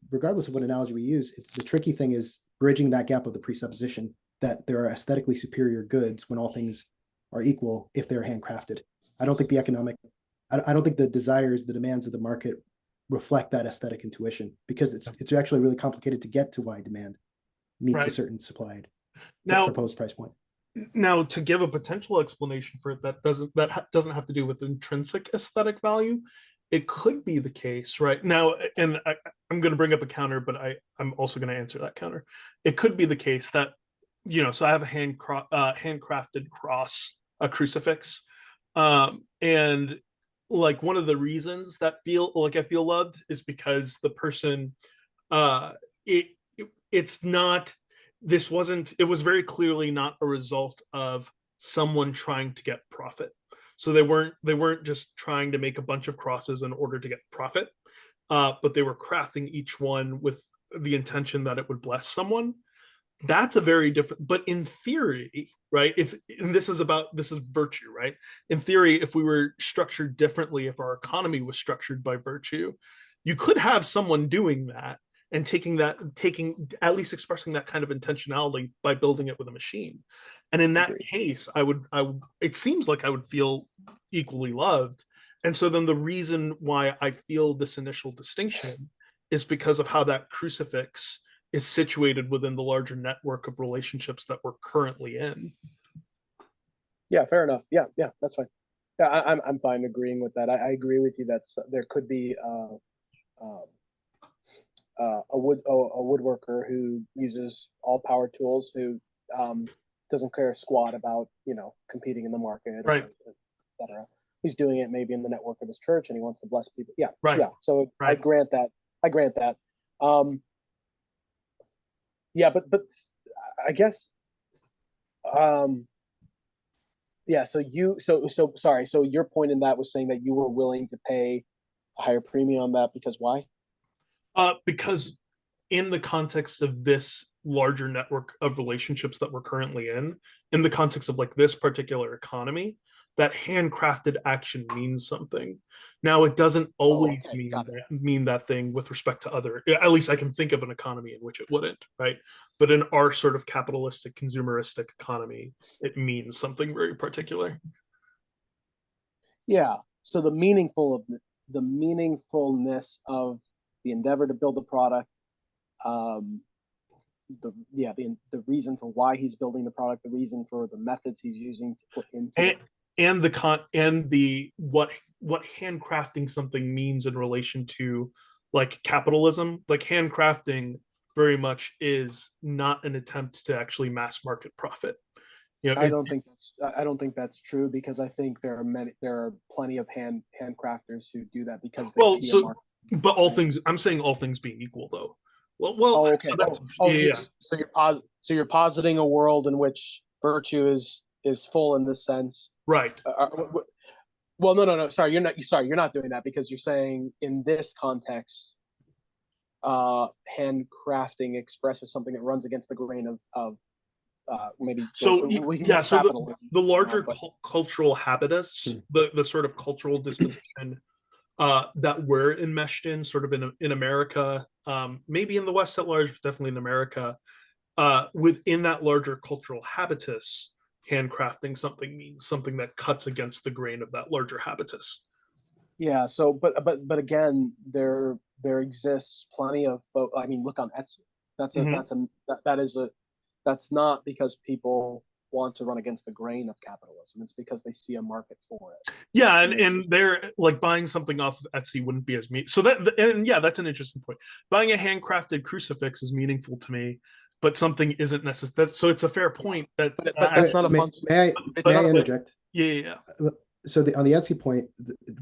regardless of what analogy we use, the tricky thing is bridging that gap of the presupposition that there are aesthetically superior goods when all things are equal if they're handcrafted. I don't think I don't think the desires, the demands of the market reflect that aesthetic intuition because it's actually really complicated to get to why demand meets a Right. certain supplied Now, proposed price point. now to give a potential explanation for it that doesn't have to do with intrinsic aesthetic value, it could be the case right now, and I'm going to bring up a counter, but I'm also going to answer that counter. It could be the case that, so I have a handcrafted cross, a crucifix, and like one of the reasons that I feel loved is because the person, uh, it, it's not. This wasn't. It was very clearly not a result of someone trying to get profit. So they weren't just trying to make a bunch of crosses in order to get profit, but they were crafting each one with the intention that it would bless someone. That's a very different. But in theory, right? If and this is virtue, right? In theory, if we were structured differently, if our economy was structured by virtue, you could have someone doing that and taking at least expressing that kind of intentionality by building it with a machine. And in that case, it seems like I would feel equally loved. And so then the reason why I feel this initial distinction is because of how that crucifix is situated within the larger network of relationships that we're currently in. Yeah, fair enough. Yeah, yeah, that's fine. Yeah, I'm fine agreeing with that. I agree with you that there could be uh, a woodworker who uses all power tools, who doesn't care a squat about competing in the market, Right. or etc. He's doing it maybe in the network of his church, and he wants to bless people. Yeah, Right. yeah. So I Right. grant that. I grant that. Yeah, but I guess yeah. So sorry. So your point in that was saying that you were willing to pay a higher premium on that because why? Because in the context of this larger network of relationships that we're currently in the context of like this particular economy, that handcrafted action means something. Now, it doesn't Oh, always okay, got it. mean that thing with respect to other. At least I can think of an economy in which it wouldn't, right? But in our sort of capitalistic, consumeristic economy, it means something very particular. Yeah. So the meaningfulness of the endeavor to build a product, um, the reason for why he's building the product, the reason for the methods he's using to put into And it. the what handcrafting something means in relation to like capitalism. Like handcrafting very much is not an attempt to actually mass market profit. I don't think that's true because I think there are plenty of handcrafters who do that because they well see a so market. but all Right? things, I'm saying all things being equal though. Well, Oh, so okay. that's yeah, yeah. So you're positing a world in which virtue is full in this sense. Right. Well, no. Sorry, you're not. Sorry, you're not doing that because you're saying in this context, handcrafting expresses something that runs against the grain of maybe So we can yeah, use so capitalism the for now, larger but cultural habitus, the sort of cultural disposition that we're enmeshed in, sort of in America, maybe in the West at large, but definitely in America. Within that larger cultural habitus, handcrafting something means something that cuts against the grain of that larger habitus. yeah. So, but again, there exists plenty of I mean, look on Etsy. Mm-hmm. That is a that's not because people want to run against the grain of capitalism. It's because they see a market for it, Yeah, and and it's and they're like buying something off of Etsy wouldn't be as mean. So that and yeah, that's an interesting point. Buying a handcrafted crucifix is meaningful to me, but something isn't necessary. So it's a fair yeah. point that But that's not a function. It's May not I a interject? yeah, yeah, So on the Etsy point,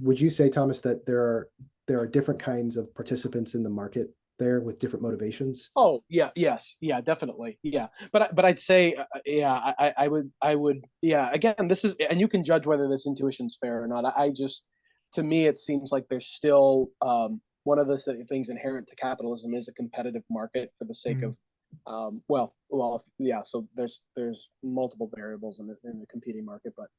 would you say, Thomas, that there are different kinds of participants in the market there with different motivations? Oh yeah, yes, yeah, definitely, yeah. But I'd say, yeah, I would, yeah. Again, this is, and you can judge whether this intuition's fair or not. I just, to me, it seems like there's still one of the things inherent to capitalism is a competitive market for the sake mm-hmm. of, yeah. So there's multiple variables in the competing market, but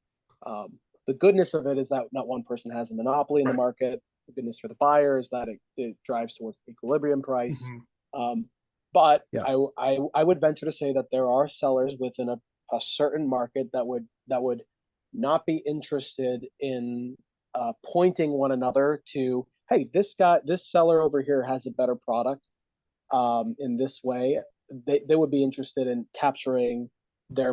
the goodness of it is that not one person has a monopoly in the Right. market. The goodness for the buyer is that it drives towards equilibrium price. Mm-hmm. Um, but Yeah. I would venture to say that there are sellers within a certain market that would not be interested in pointing one another to, hey, this seller over here has a better product in this way. They would be interested in capturing their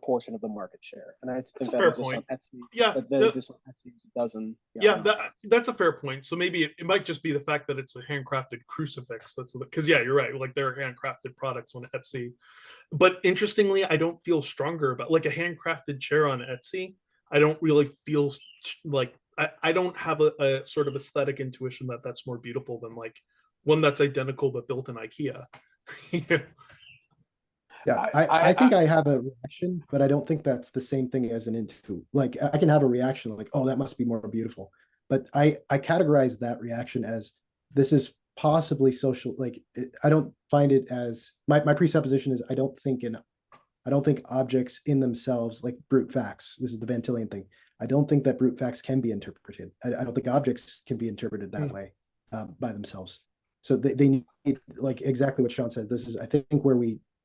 portion of the market share. And I That's a think that fair exists on point. Etsy. Yeah, That exists on Etsy as a dozen. yeah, that's a fair point. So maybe it might just be the fact that it's a handcrafted crucifix. That's because yeah, you're right. Like there are handcrafted products on Etsy, but interestingly, I don't feel stronger about like a handcrafted chair on Etsy. I don't really feel like I don't have a sort of aesthetic intuition that that's more beautiful than like one that's identical but built in IKEA. Yeah. Yeah, I think I have a reaction, but I don't think that's the same thing as an into. Like I can have a reaction like, oh, that must be more beautiful. But I categorize that reaction as this is possibly social. Like I don't find it as my presupposition is I don't think objects in themselves, like brute facts, this is the Van Tillian thing. I don't think that brute facts can be interpreted. I don't think objects can be interpreted that way by themselves. So they need, like exactly what Sean said. This is, I think, where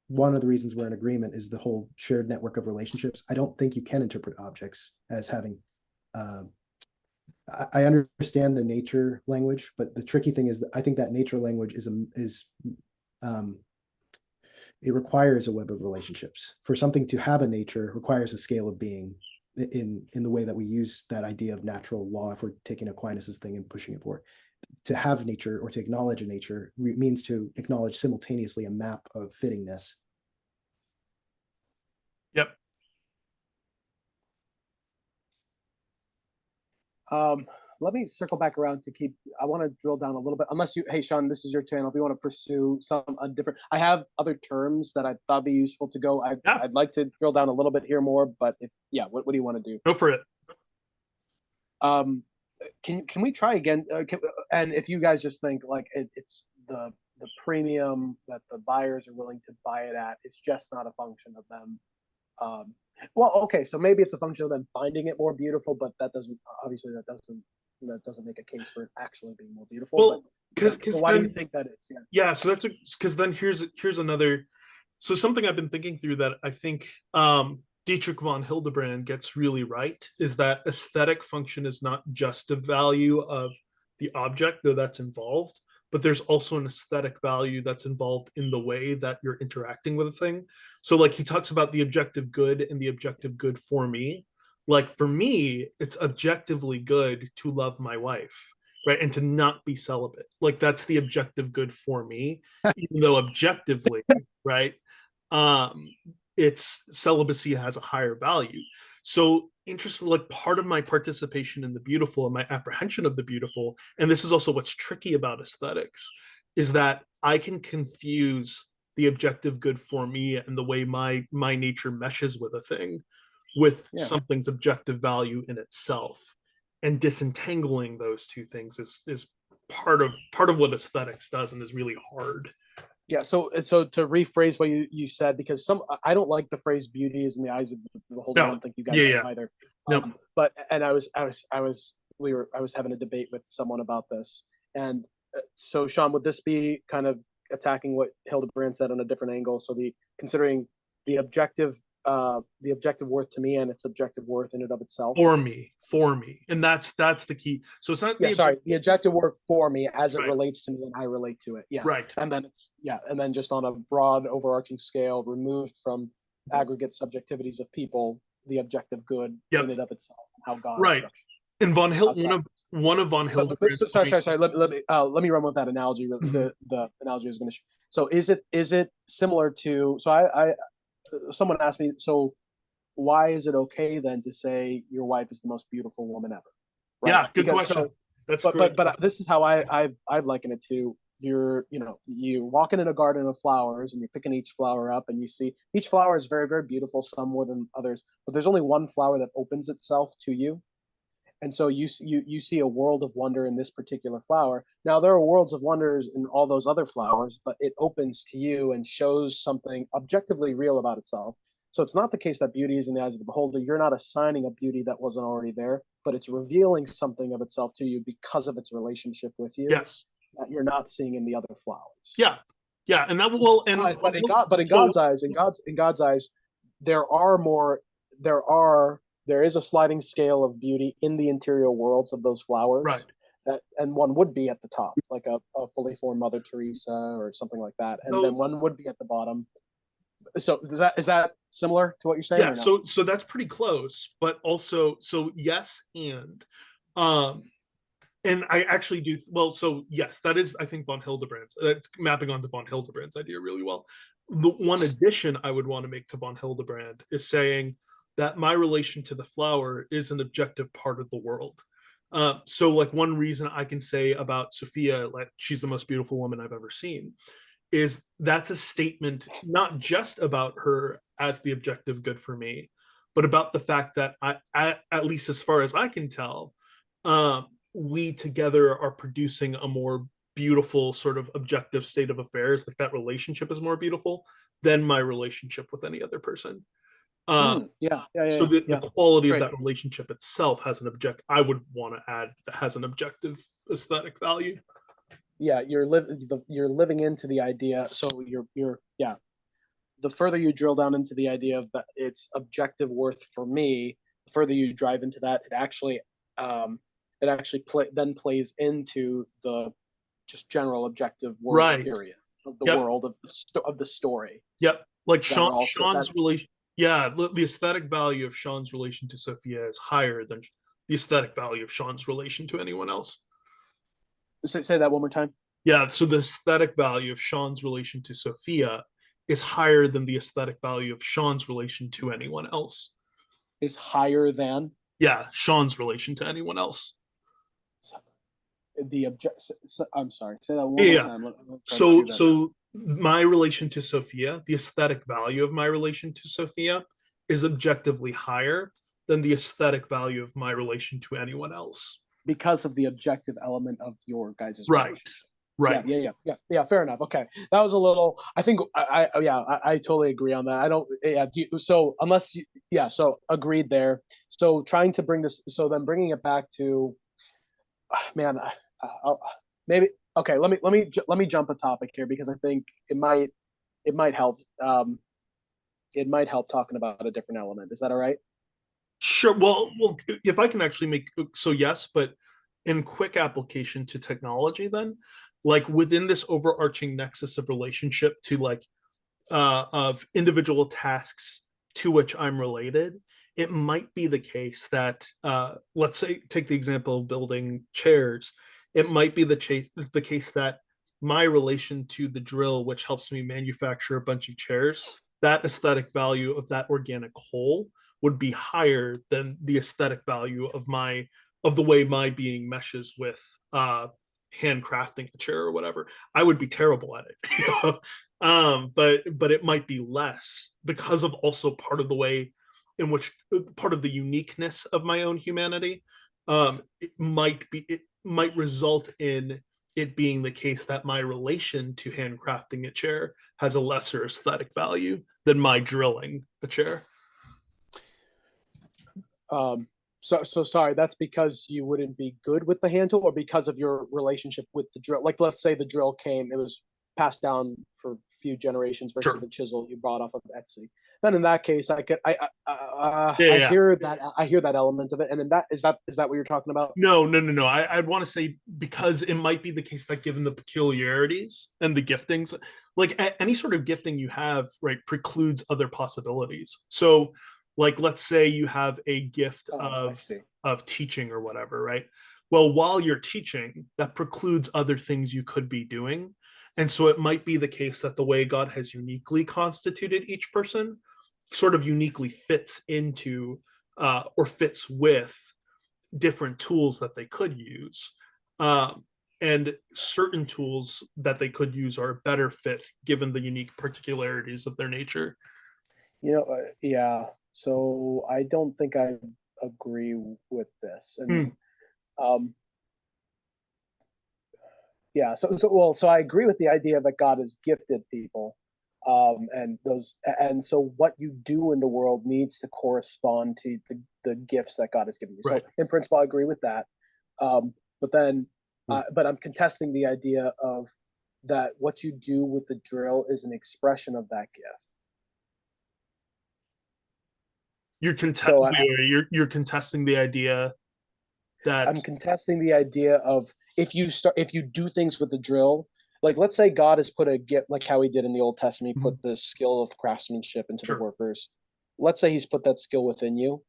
one of the reasons we're in agreement is the whole shared network of relationships. I don't think you can interpret objects as having, I understand the nature language, but the tricky thing is that I think that nature language it requires a web of relationships. For something to have a nature requires a scale of being in the way that we use that idea of natural law. If we're taking Aquinas's thing and pushing it forward, to have nature or to acknowledge a nature means to acknowledge simultaneously a map of fittingness. Yep. Let me circle back around to keep. I want to drill down a little bit. Unless you, hey Sean, this is your channel. If you want to pursue a different, I have other terms that I thought be useful to go. I'd like to drill down a little bit here more, but what do you want to do? Go for it. Can we try again? And if you guys just think like it's the premium that the buyers are willing to buy it at, it's just not a function of them. Well, okay, so maybe it's a function of them finding it more beautiful, but that doesn't make a case for it actually being more beautiful. Well, because why do you think that is? Yeah, so that's because then here's another. So something I've been thinking through that I think Dietrich von Hildebrand gets really right is that aesthetic function is not just a value of the object, though that's involved, but there's also an aesthetic value that's involved in the way that you're interacting with a thing. So like he talks about the objective good and the objective good for me. Like for me, it's objectively good to love my wife, right? And to not be celibate. Like that's the objective good for me, even though objectively, right? It's celibacy has a higher value. So interesting, like part of my participation in the beautiful and my apprehension of the beautiful, and this is also what's tricky about aesthetics, is that I can confuse the objective good for me and the way my nature meshes with a thing with something's objective value in itself. And disentangling those two things is part of what aesthetics does and is really hard. Yeah, so to rephrase what you said, because I don't like the phrase "beauty is in the eyes of the beholder." I don't think you guys do either. No. But I was having a debate with someone about this, and so Sean, would this be kind of attacking what Hildebrand said on a different angle? So considering the objective worth to me and its objective worth in and of itself for me, and that's the key. So it's not the objective worth for me as it relates to me and I relate to it, right, and then just on a broad overarching scale, removed from aggregate subjectivities of people, the objective good in and of itself, how God right. And one of von Hildebrand's sorry. Let me run with that analogy. The analogy I was going to. So is it similar to? So someone asked me, so why is it okay then to say your wife is the most beautiful woman ever? Right? Yeah, good question. That's great. But this is how I've likened it to. You're walking in a garden of flowers and you're picking each flower up and you see each flower is very, very beautiful, some more than others, but there's only one flower that opens itself to you. And so you see a world of wonder in this particular flower. Now there are worlds of wonders in all those other flowers, but it opens to you and shows something objectively real about itself. So it's not the case that beauty is in the eyes of the beholder. You're not assigning a beauty that wasn't already there, but it's revealing something of itself to you because of its relationship with you. Yes. That you're not seeing in the other flowers. Yeah. Yeah. And that will but in God's eyes, there is a sliding scale of beauty in the interior worlds of those flowers. Right. And one would be at the top, like a fully formed Mother Teresa or something like that. And then one would be at the bottom. So is that similar to what you're saying Yeah, or no? so that's pretty close, but also so yes um and I actually do well. So yes, that is I think von Hildebrand's. That's mapping onto von Hildebrand's idea really well. The one addition I would want to make to von Hildebrand is saying that my relation to the flower is an objective part of the world. So like one reason I can say about Sophia, like she's the most beautiful woman I've ever seen, is that's a statement not just about her as the objective good for me, but about the fact that at least as far as I can tell, we together are producing a more beautiful sort of objective state of affairs. Like that relationship is more beautiful than my relationship with any other person. Yeah, yeah, yeah, So the yeah. quality of Great. that relationship itself has an object. I would want to add that has an objective aesthetic value. Yeah, you're living into the idea. So you're yeah. The further you drill down into the idea of that it's objective worth for me, the further you drive into that, um, it actually then plays into the just general objective worth Right. period of the Yep. world of the story Yep. Like that are also that. Sean's relation. Yeah, the aesthetic value of Sean's relation to Sophia is higher than the aesthetic value of Sean's relation to anyone else. Say that one more time. Yeah, so the aesthetic value of Sean's relation to Sophia is higher than the aesthetic value of Sean's relation to anyone else. Is higher than Yeah, Sean's relation to anyone else. the object. I'm sorry. Say that one more Yeah. time. Try to So do that. so my relation to Sophia, the aesthetic value of my relation to Sophia is objectively higher than the aesthetic value of my relation to anyone else. Because of the objective element of your guys' Right. relationship. Yeah, Right. yeah, yeah, yeah, yeah. Fair enough. Okay, that was a little. I think yeah, I totally agree on that. I don't. Yeah. So unless yeah, so agreed there. So trying to bring this. So then bringing it back to, man, maybe okay. Let me jump a topic here because I think it might help. It might help talking about a different element. Is that all right? Sure. Well, if I can actually make so yes, but in quick application to technology, then like within this overarching nexus of relationship to like of individual tasks to which I'm related, it might be the case that let's say take the example of building chairs. It might be the case that my relation to the drill, which helps me manufacture a bunch of chairs, that aesthetic value of that organic whole would be higher than the aesthetic value of the way my being meshes with handcrafting a chair or whatever. I would be terrible at it. But it might be less because of also part of the way in which part of the uniqueness of my own humanity. It might result in it being the case that my relation to handcrafting a chair has a lesser aesthetic value than my drilling a chair. So sorry, that's because you wouldn't be good with the hand tool, or because of your relationship with the drill. Like, let's say the drill came, it was passed down for a few generations versus Sure. the chisel you bought off of Etsy. Then in that case, Yeah, I yeah. hear that element of it. And then is that what you're talking about? No. I'd want to say because it might be the case that given the peculiarities and the giftings, like any sort of gifting you have, right, precludes other possibilities. So, like, let's say you have a gift Oh, I see. of teaching or whatever, right? Well, while you're teaching, that precludes other things you could be doing. And so it might be the case that the way God has uniquely constituted each person sort of uniquely fits into or fits with different tools that they could use. And certain tools that they could use are a better fit given the unique particularities of their nature. Yeah. So I don't think I agree with this. And Hmm. um, yeah, so I agree with the idea that God has gifted people, and so what you do in the world needs to correspond to the gifts that God has given you. So Right. in principle, I agree with that. But then, Hmm. but I'm contesting the idea of that what you do with the drill is an expression of that gift. You're So you're contesting the idea that I'm contesting the idea of if you do things with the drill, like let's say God has put a gift, like how he did in the Old Testament, he Mhm. put the skill of craftsmanship into the Sure. workers. Let's say he's put that skill within you.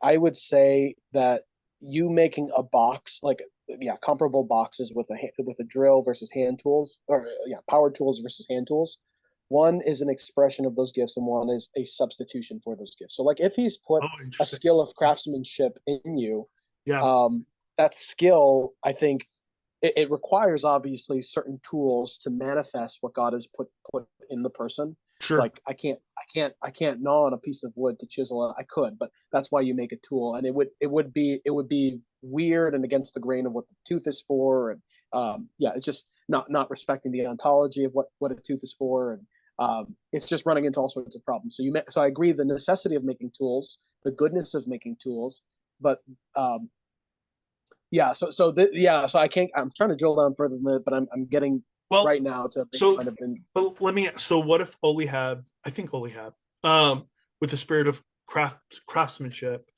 I would say that you making a box, like yeah, comparable boxes with a drill versus hand tools, or yeah, power tools versus hand tools. One is an expression of those gifts, and one is a substitution for those gifts. So, like if he's put Oh, a interesting. skill of craftsmanship in you, Yeah. um, that skill, I think, it requires obviously certain tools to manifest what God has put in the person. Sure. Like I can't gnaw on a piece of wood to chisel it. I could, but that's why you make a tool, and it would be weird and against the grain of what the tooth is for, and yeah, it's just not respecting the ontology of what a tooth is for, and it's just running into all sorts of problems. So I agree the necessity of making tools, the goodness of making tools, but yeah, so I can't. I'm trying to drill down further than that, but I'm getting Well, right now to make so kind of been. but let me. So what if Olihab? I think Olihab, with the spirit of craftsmanship,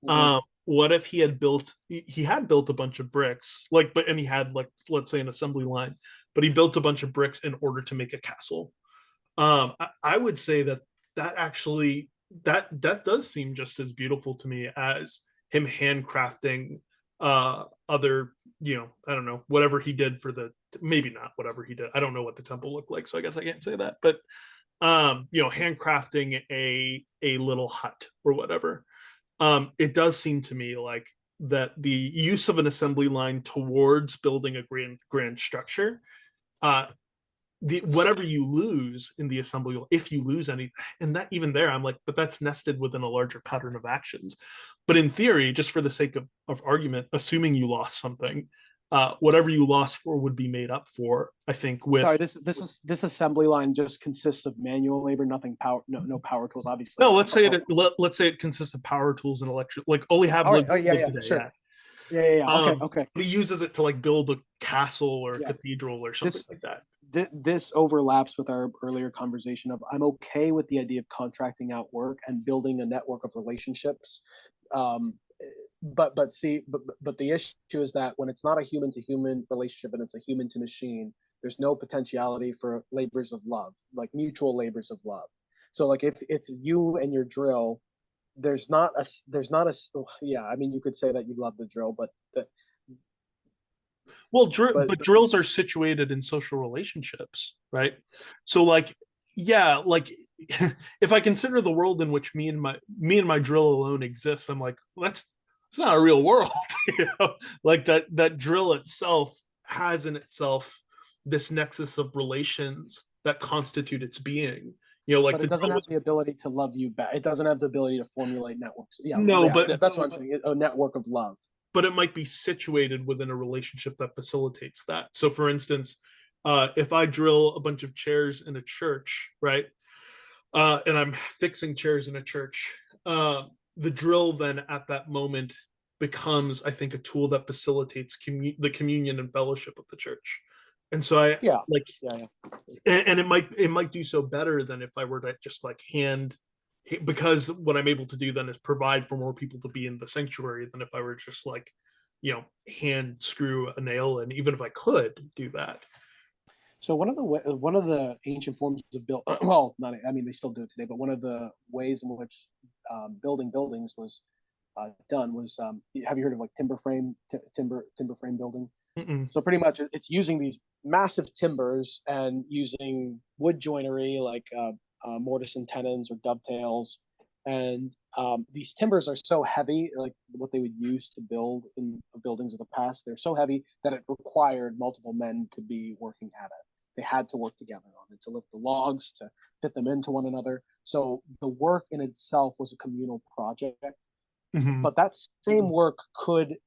Mhm. what if he had built? He had built a bunch of bricks, like, but and he had like, let's say, an assembly line, but he built a bunch of bricks in order to make a castle. I would say that that actually that does seem just as beautiful to me as him handcrafting other, I don't know, whatever he did for the, maybe not whatever he did, I don't know what the temple looked like, so I guess I can't say that, but handcrafting a little hut or whatever. It does seem to me like that the use of an assembly line towards building a grand structure, uh the whatever you lose in the assembly, if you lose anything, and that even there I'm like, but that's nested within a larger pattern of actions. But in theory, just for the sake of argument, assuming you lost something, whatever you lost for would be made up for, I think, Sorry, with, this assembly line just consists of manual labor, nothing power, no power tools, obviously. no, let's say it consists of power tools and electric, like Olihab All right. Oh yeah, lived yeah, today, sure. yeah. Yeah. Okay, okay. But he uses it to like build a castle or a Yeah. cathedral or something This like that. this overlaps with our earlier conversation of I'm okay with the idea of contracting out work and building a network of relationships. Um, but the issue is that when it's not a human to human relationship and it's a human to machine, there's no potentiality for labors of love, like mutual labors of love. So like if it's you and your drill, there's not a yeah. I mean, you could say that you love the drill, Well, but but drills are situated in social relationships, right? So, like, yeah, like if I consider the world in which me and my drill alone exists, I'm like, well, that's it's not a real world, you know? Like that drill itself has in itself this nexus of relations that constitute its being. Like but the it doesn't drill have was the ability to love you back. It doesn't have the ability to formulate networks. Yeah, no, yeah, but that's what I'm saying. A network of love. but it might be situated within a relationship that facilitates that. So, for instance, if I drill a bunch of chairs in a church, right, and I'm fixing chairs in a church, the drill then at that moment becomes, I think, a tool that facilitates the communion and fellowship of the church. And so I Yeah, like, yeah. and it might do so better than if I were to just like because what I'm able to do then is provide for more people to be in the sanctuary than if I were just like, hand screw a nail, and even if I could do that. So one of the ancient forms of build, well, not I mean they still do it today, but one of the ways in which building buildings was done was have you heard of like timber frame building? Mm-mm. So pretty much it's using these massive timbers and using wood joinery like mortise and tenons or dovetails. And these timbers are so heavy, like what they would use to build in buildings of the past, they're so heavy that it required multiple men to be working at it. They had to work together on it to lift the logs, to fit them into one another. So the work in itself was a communal project, Mm-hmm. but that same work could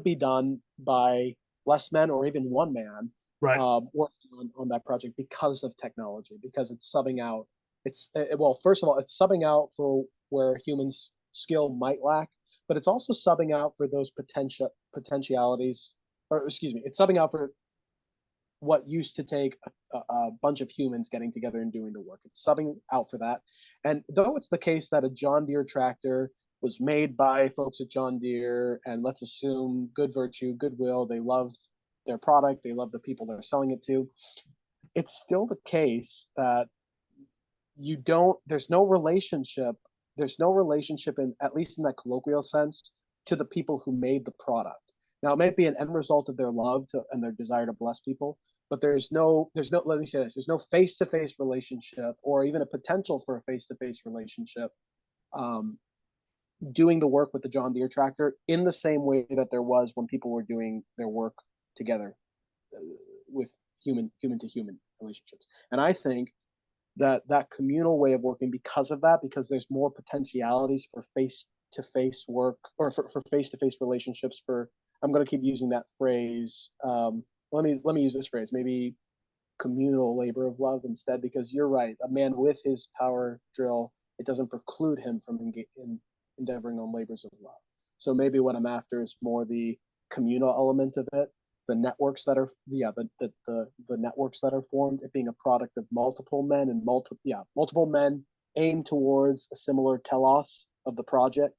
be done by less men or even one man Right. working on that project because of technology, because it's subbing out. Well, first of all, it's subbing out for where humans' skill might lack, but it's also subbing out for those potentialities, or excuse me, it's subbing out for what used to take a bunch of humans getting together and doing the work. It's subbing out for that. And though it's the case that a John Deere tractor was made by folks at John Deere, and let's assume good virtue, goodwill, they love their product, they love the people they're selling it to. It's still the case that you don't there's no relationship in, at least in that colloquial sense, to the people who made the product. Now it might be an end result of their love and their desire to bless people, but there's no let me say this, there's no face-to-face relationship or even a potential for a face-to-face relationship um, doing the work with the John Deere tractor in the same way that there was when people were doing their work together with human to human relationships. And I think that communal way of working, because of that, because there's more potentialities for face to face work, or for face to face relationships, for, I'm going to keep using that phrase, let me use this phrase, maybe communal labor of love instead, because you're right, a man with his power drill, it doesn't preclude him from endeavoring on labors of love. So maybe what I'm after is more the communal element of it, the networks that are, the networks that are formed, it being a product of multiple men and multiple men aim towards a similar telos of the project.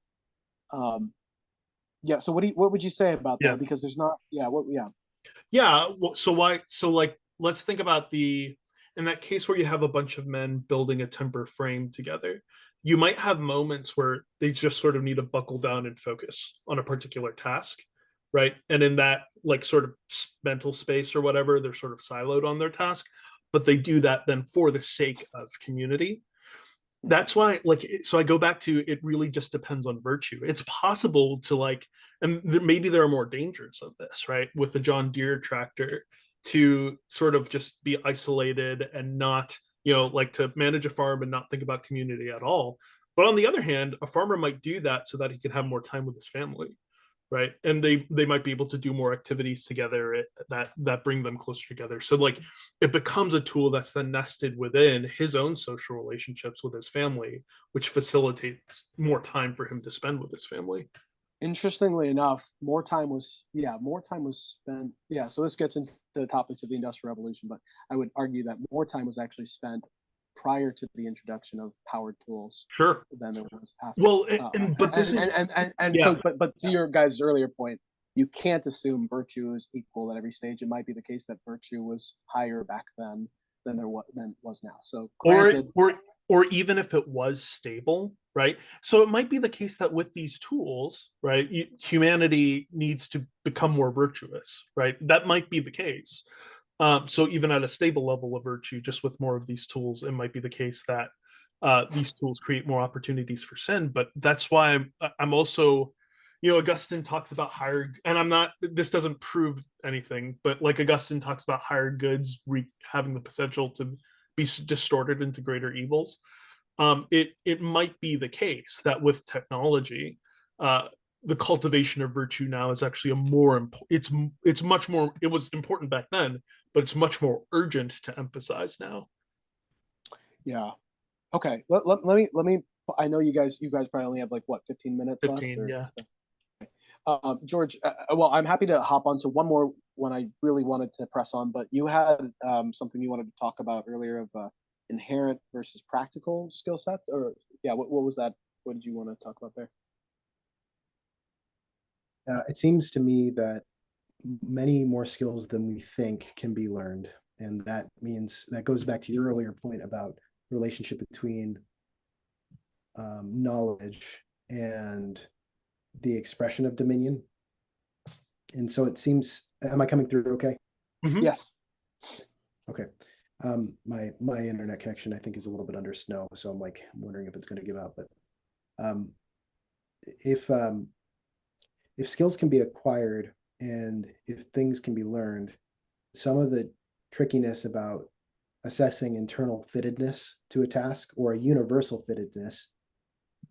So what would you say about Yeah. that? Because there's not, Yeah. So like, let's think about in that case where you have a bunch of men building a timber frame together, you might have moments where they just sort of need to buckle down and focus on a particular task, right? And in that like sort of mental space or whatever, they're sort of siloed on their task, but they do that then for the sake of community. That's why, like, so I go back to, it really just depends on virtue. It's possible to like, and maybe there are more dangers of this, right, with the John Deere tractor, to sort of just be isolated and not, like to manage a farm and not think about community at all. But on the other hand, a farmer might do that so that he can have more time with his family, right? And they might be able to do more activities together that bring them closer together. So like, it becomes a tool that's then nested within his own social relationships with his family, which facilitates more time for him to spend with his family. interestingly enough, more time was spent. Yeah, so this gets into the topics of the Industrial Revolution, but I would argue that more time was actually spent prior to the introduction of powered tools Sure. than there was after. Well, but this is, And yeah. so, but to your guys' earlier point, you can't assume virtue is equal at every stage. It might be the case that virtue was higher back then than it was now. So granted, or even if it was stable, right? So it might be the case that with these tools, right, humanity needs to become more virtuous, right? That might be the case. So even at a stable level of virtue, just with more of these tools, it might be the case that these tools create more opportunities for sin. But that's why I'm also, Augustine talks about higher, and I'm not, this doesn't prove anything, but like Augustine talks about higher goods having the potential to be distorted into greater evils. It might be the case that with technology, the cultivation of virtue now is actually it's much more, it was important back then, but it's much more urgent to emphasize now. yeah. Okay. Let me. I know you guys probably only have like what 15 minutes left. 15, yeah. George, well, I'm happy to hop onto one more when I really wanted to press on, but you had something you wanted to talk about earlier of inherent versus practical skill sets, or yeah, what was that? What did you want to talk about there? It seems to me that many more skills than we think can be learned. And that means that goes back to your earlier point about the relationship between knowledge and the expression of dominion. And so it seems, am I coming through okay? Mm-hmm. Yes. Okay. My internet connection, I think, is a little bit under snow, so I'm wondering if it's going to give out. But if skills can be acquired and if things can be learned, some of the trickiness about assessing internal fittedness to a task or a universal fittedness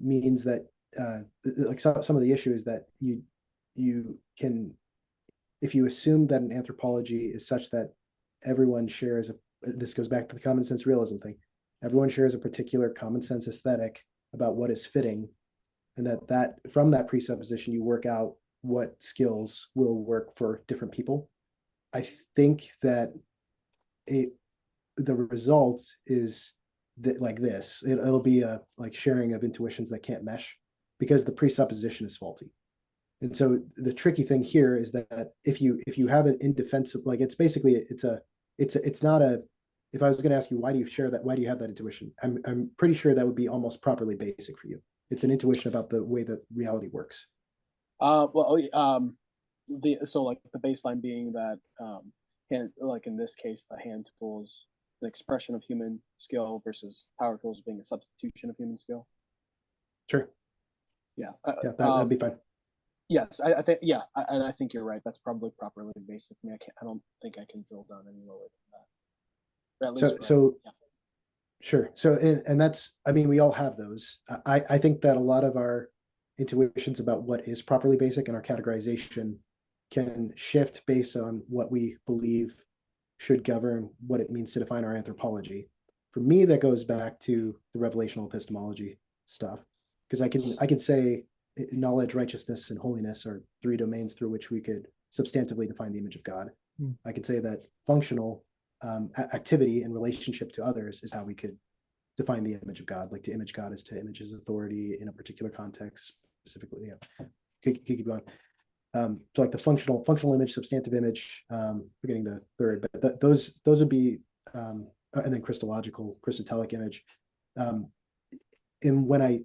means that like some of the issues that you can, if you assume that an anthropology is such that everyone shares this goes back to the common sense realism thing, everyone shares a particular common sense aesthetic about what is fitting, and that from that presupposition you work out what skills will work for different people. I think that the result is that like this, it'll be a like sharing of intuitions that can't mesh because the presupposition is faulty. And so the tricky thing here is that if you have an indefensible, like it's basically it's not a, if I was going to ask you why do you share that, why do you have that intuition, I'm pretty sure that would be almost properly basic for you. It's an intuition about the way that reality works. Well, so like the baseline being that like in this case, the hand tools, the expression of human skill versus power tools being a substitution of human skill. Sure. Yeah. Yeah, that'd be fine. Yes, I think yeah, and I think you're right. That's probably properly basic for me. I don't think I can drill down any lower than that. Or at least So sure. So and that's, I mean, we all have those. I think that a lot of our intuitions about what is properly basic and our categorization can shift based on what we believe should govern what it means to define our anthropology. For me, that goes back to the revelational epistemology stuff, because I can say knowledge, righteousness, and holiness are three domains through which we could substantively define the image of God. I could say that functional activity in relationship to others is how we could define the image of God. Like to image God is to image his authority in a particular context, specifically. Yeah, keep going. So like the functional image, substantive image, forgetting the third, but those would be, and then Christotelic image. And when I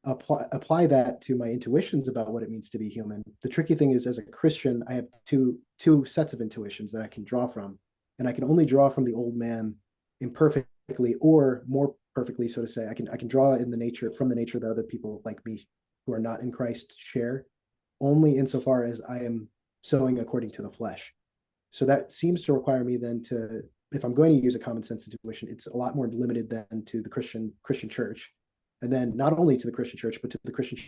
apply that to my intuitions about what it means to be human, the tricky thing is, as a Christian, I have two sets of intuitions that I can draw from, and I can only draw from the old man imperfectly, or more perfectly, so to say. I can draw in the nature that other people like me who are not in Christ share, only insofar as I am sowing according to the flesh. So that seems to require me then to, if I'm going to use a common sense intuition, it's a lot more limited than to the Christian church. And then not only to the Christian church, but to the Christian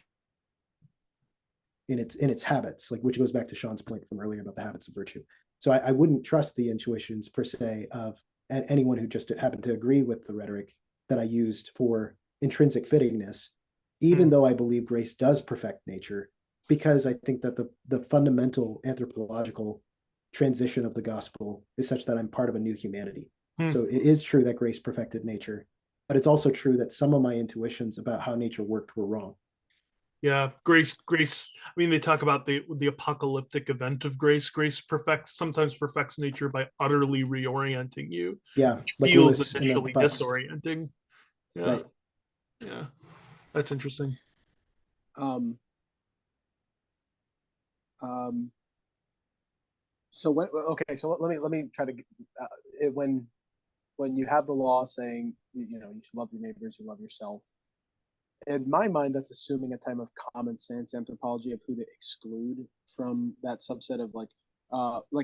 in its habits, like, which goes back to Sean's point from earlier about the habits of virtue. So I wouldn't trust the intuitions per se of anyone who just happened to agree with the rhetoric that I used for intrinsic fittingness, even though I believe grace does perfect nature, because I think that the fundamental anthropological transition of the gospel is such that I'm part of a new humanity. So it is true that grace perfected nature, but it's also true that some of my intuitions about how nature worked were wrong. Yeah, grace. I mean, they talk about the apocalyptic event of grace. Grace sometimes perfects nature by utterly reorienting you. Yeah, It like feels Lewis in the initially bus. disorienting. Yeah, Right. yeah, that's interesting. Um, um, so when okay, so let me try to when you have the law saying you know you should love your neighbors, you love yourself. In my mind, that's assuming a type of common sense anthropology of who to exclude from that subset of like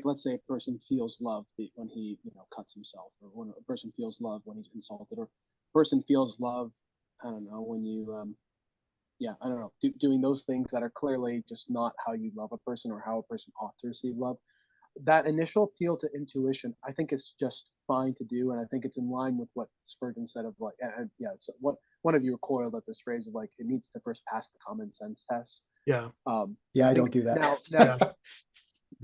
let's say a person feels love when he cuts himself, or when a person feels love when he's insulted, or a person feels love, I don't know, when you yeah, I don't know, doing those things that are clearly just not how you love a person or how a person ought to receive love. That initial appeal to intuition, I think, is just fine to do, and I think it's in line with what Spurgeon said of like, and yeah, so what one of you recoiled at this phrase of like it needs to first pass the common sense test. Yeah. Yeah, I think don't do that. now, Yeah.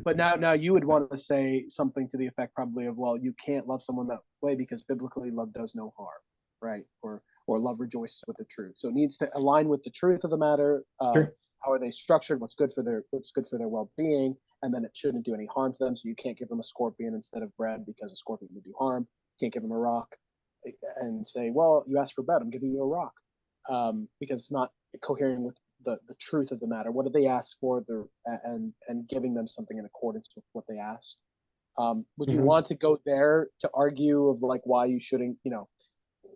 but now you would want to say something to the effect probably of, well, you can't love someone that way because biblically love does no harm, right? Or love rejoices with the truth. So it needs to align with the truth of the matter. Sure. How are they structured? What's good for their well-being? And then it shouldn't do any harm to them. So you can't give them a scorpion instead of bread because a scorpion would do harm. You can't give them a rock and say, well, you asked for bread, I'm giving you a rock, because it's not coherent with the truth of the matter. What did they ask for? And giving them something in accordance with what they asked. Would you want to go there to argue of like why you shouldn't,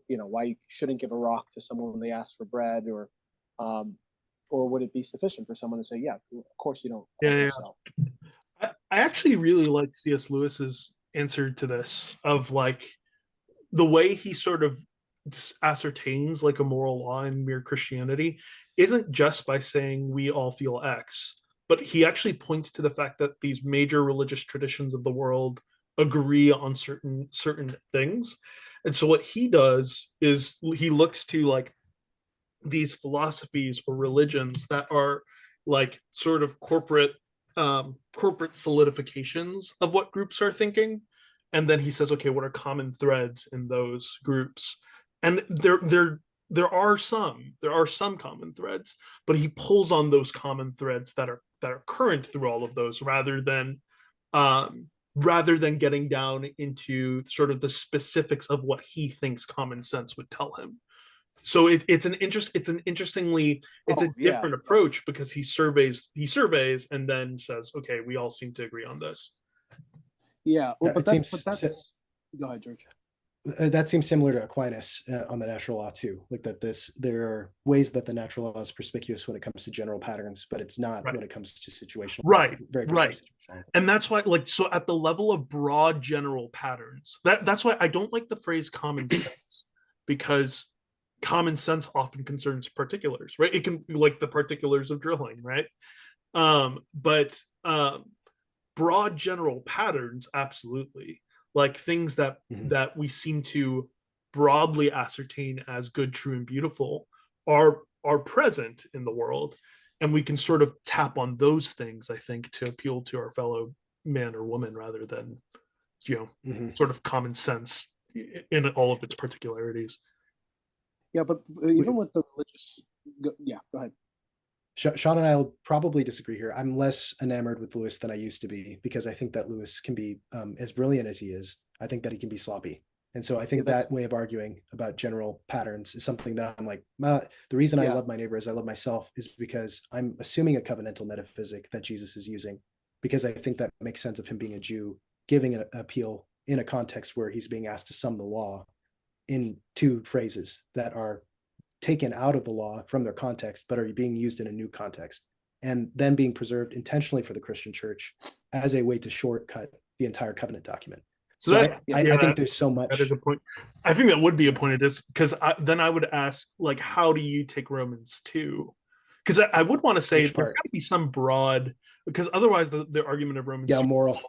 why you shouldn't give a rock to someone when they ask for bread, or would it be sufficient for someone to say, yeah, of course you don't love Yeah. yourself? I actually really like C.S. Lewis's answer to this, of like the way he sort of ascertains like a moral law in mere Christianity isn't just by saying we all feel X, but he actually points to the fact that these major religious traditions of the world agree on certain things. And so what he does is he looks to like these philosophies or religions that are like sort of corporate solidifications of what groups are thinking, and then he says, okay, what are common threads in those groups? And there are some common threads, but he pulls on those common threads that are are current through all of those, rather than getting down into sort of the specifics of what he thinks common sense would tell him. So it's a Yeah. different approach, because he surveys and then says, okay, we all seem to agree on this. Yeah. Well, Yeah, but it that's seems go ahead, George. that seems similar to Aquinas on the natural law too. Like that, there are ways that the natural law is perspicuous when it comes to general patterns, but it's not Right. when it comes to situational, Right, very right. precise situational. And that's why, like, so at the level of broad general patterns, that's why I don't like the phrase common sense, because common sense often concerns particulars, right? It can, like, the particulars of drilling, right? But broad general patterns, absolutely, like things that we seem to broadly ascertain as good, true, and beautiful are present in the world, and we can sort of tap on those things, I think, to appeal to our fellow man or woman, rather than sort of common sense in all of its particularities. Yeah, but even with the religious, yeah, go ahead. Sean and I will probably disagree here. I'm less enamored with Lewis than I used to be, because I think that Lewis can be as brilliant as he is. I think that he can be sloppy. And so I think that way of arguing about general patterns is something that I'm like, the reason I love my neighbor as I love myself is because I'm assuming a covenantal metaphysic that Jesus is using, because I think that makes sense of him being a Jew, giving an appeal in a context where he's being asked to sum the law in two phrases that are taken out of the law from their context, but are being used in a new context, and then being preserved intentionally for the Christian church as a way to shortcut the entire covenant document. So I think there's so much. That is a point. I think that would be a point of this, because then I would ask, like, how do you take Romans 2? Because I would want to say there got to be some broad, because otherwise the argument of Romans 2, moral.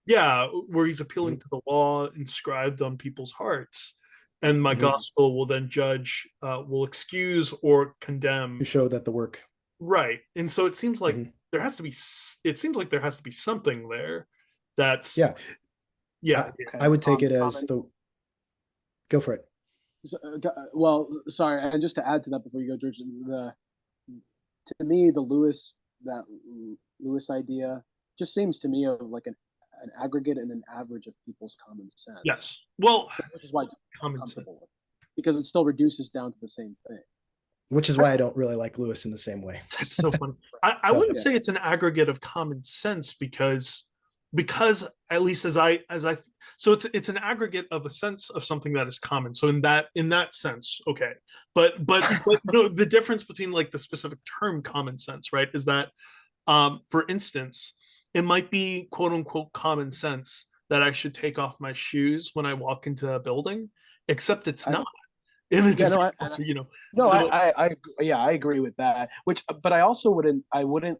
Yeah, where he's appealing to the law inscribed on people's hearts. And my gospel will then judge, will excuse or condemn, to show that the work. Right. And so it seems like there has to be something there that's I would take it as the go for it. Well, sorry, and just to add to that before you go, George, to me the Lewis idea just seems to me of like an aggregate and an average of people's common sense. Yes. Well, which is why it's common sense, because it still reduces down to the same thing. Which is why I don't really like Lewis in the same way. That's so funny. I wouldn't say it's an aggregate of common sense, because at least so it's an aggregate of a sense of something that is common. So in that sense, okay. But no, the difference between, like, the specific term common sense, right, is that for instance, it might be quote unquote common sense that I should take off my shoes when I walk into a building, except it's not. In a different culture, No, so, I agree with that. But I also wouldn't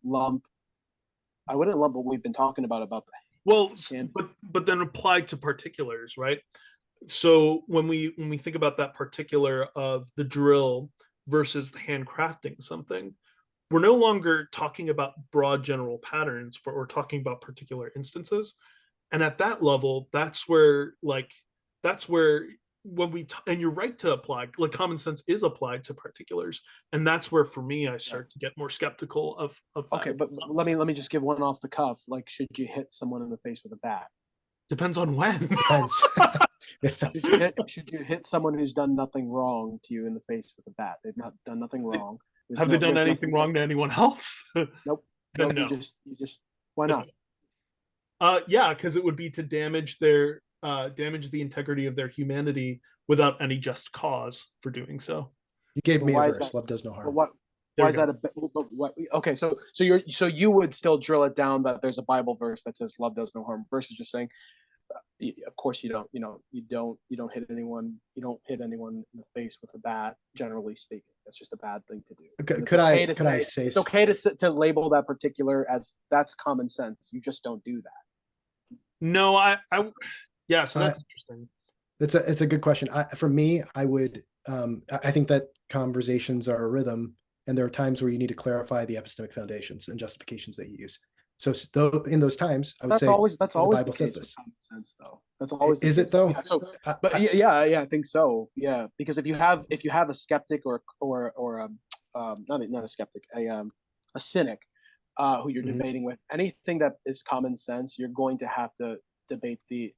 lump what we've been talking about the. Well, but then applied to particulars, right? So when we think about that particular of the drill versus the handcrafting something, we're no longer talking about broad general patterns, but we're talking about particular instances. And at that level, that's where when and you're right to apply, like, common sense is applied to particulars, and that's where for me I start to get more skeptical of okay, but let me just give one off the cuff. Like, should you hit someone in the face with a bat? Depends on when. Depends. Should you hit someone who's done nothing wrong to you in the face with a bat? They've not done nothing wrong. Have they done anything wrong to anyone else? Nope. Then no. You just why not? Yeah, because it would be to damage the integrity of their humanity without any just cause for doing so. You gave me a verse. Love does no harm. Why is that okay? So you would still drill it down that there's a Bible verse that says love does no harm, versus just saying, of course you don't hit anyone. You don't hit anyone in the face with a bat. Generally speaking, that's just a bad thing to do. Could I say it's okay to label that particular as that's common sense? You just don't do that. No, so that's interesting. It's a good question. For me, I would I think that conversations are a rhythm, and there are times where you need to clarify the epistemic foundations and justifications that you use. So in those times, I would say that's always the Bible says this. Common sense, though. That's always is it though? Yeah, so, but I think so. Yeah, because if you have a skeptic or not a skeptic, a cynic who you're Mhm. debating with, anything that is common sense, you're going to have to debate the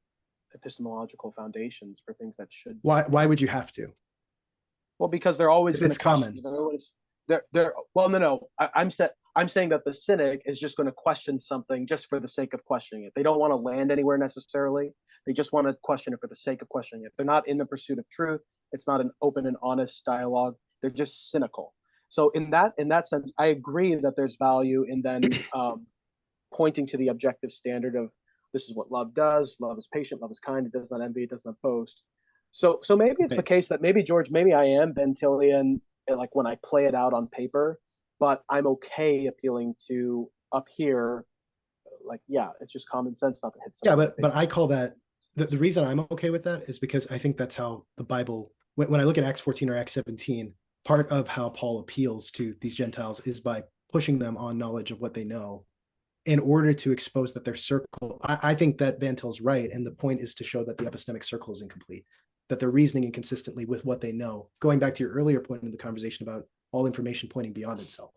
epistemological foundations for things that should be. Why would you have to? Well, because they're always If going it's to question. common. They're well, no. I'm saying that the cynic is just going to question something just for the sake of questioning it. They don't want to land anywhere necessarily. They just want to question it for the sake of questioning it. They're not in the pursuit of truth. It's not an open and honest dialogue. They're just cynical. So in that sense, I agree that there's value in then pointing to the objective standard of this is what love does. Love is patient. Love is kind. It does not envy. It does not boast. So maybe it's the Right. case that maybe George, maybe I am Bentillian, like when I play it out on paper, but I'm okay appealing to up here. Like, yeah, it's just common sense not to hit Yeah, someone in the but face. I call that the reason I'm okay with that is because I think that's how the Bible, when I look at Acts 14 or Acts 17, part of how Paul appeals to these Gentiles is by pushing them on knowledge of what they know in order to expose that their circle. I think that Van Til's right, and the point is to show that the epistemic circle is incomplete, that they're reasoning inconsistently with what they know. Going back to your earlier point in the conversation about all information pointing beyond itself,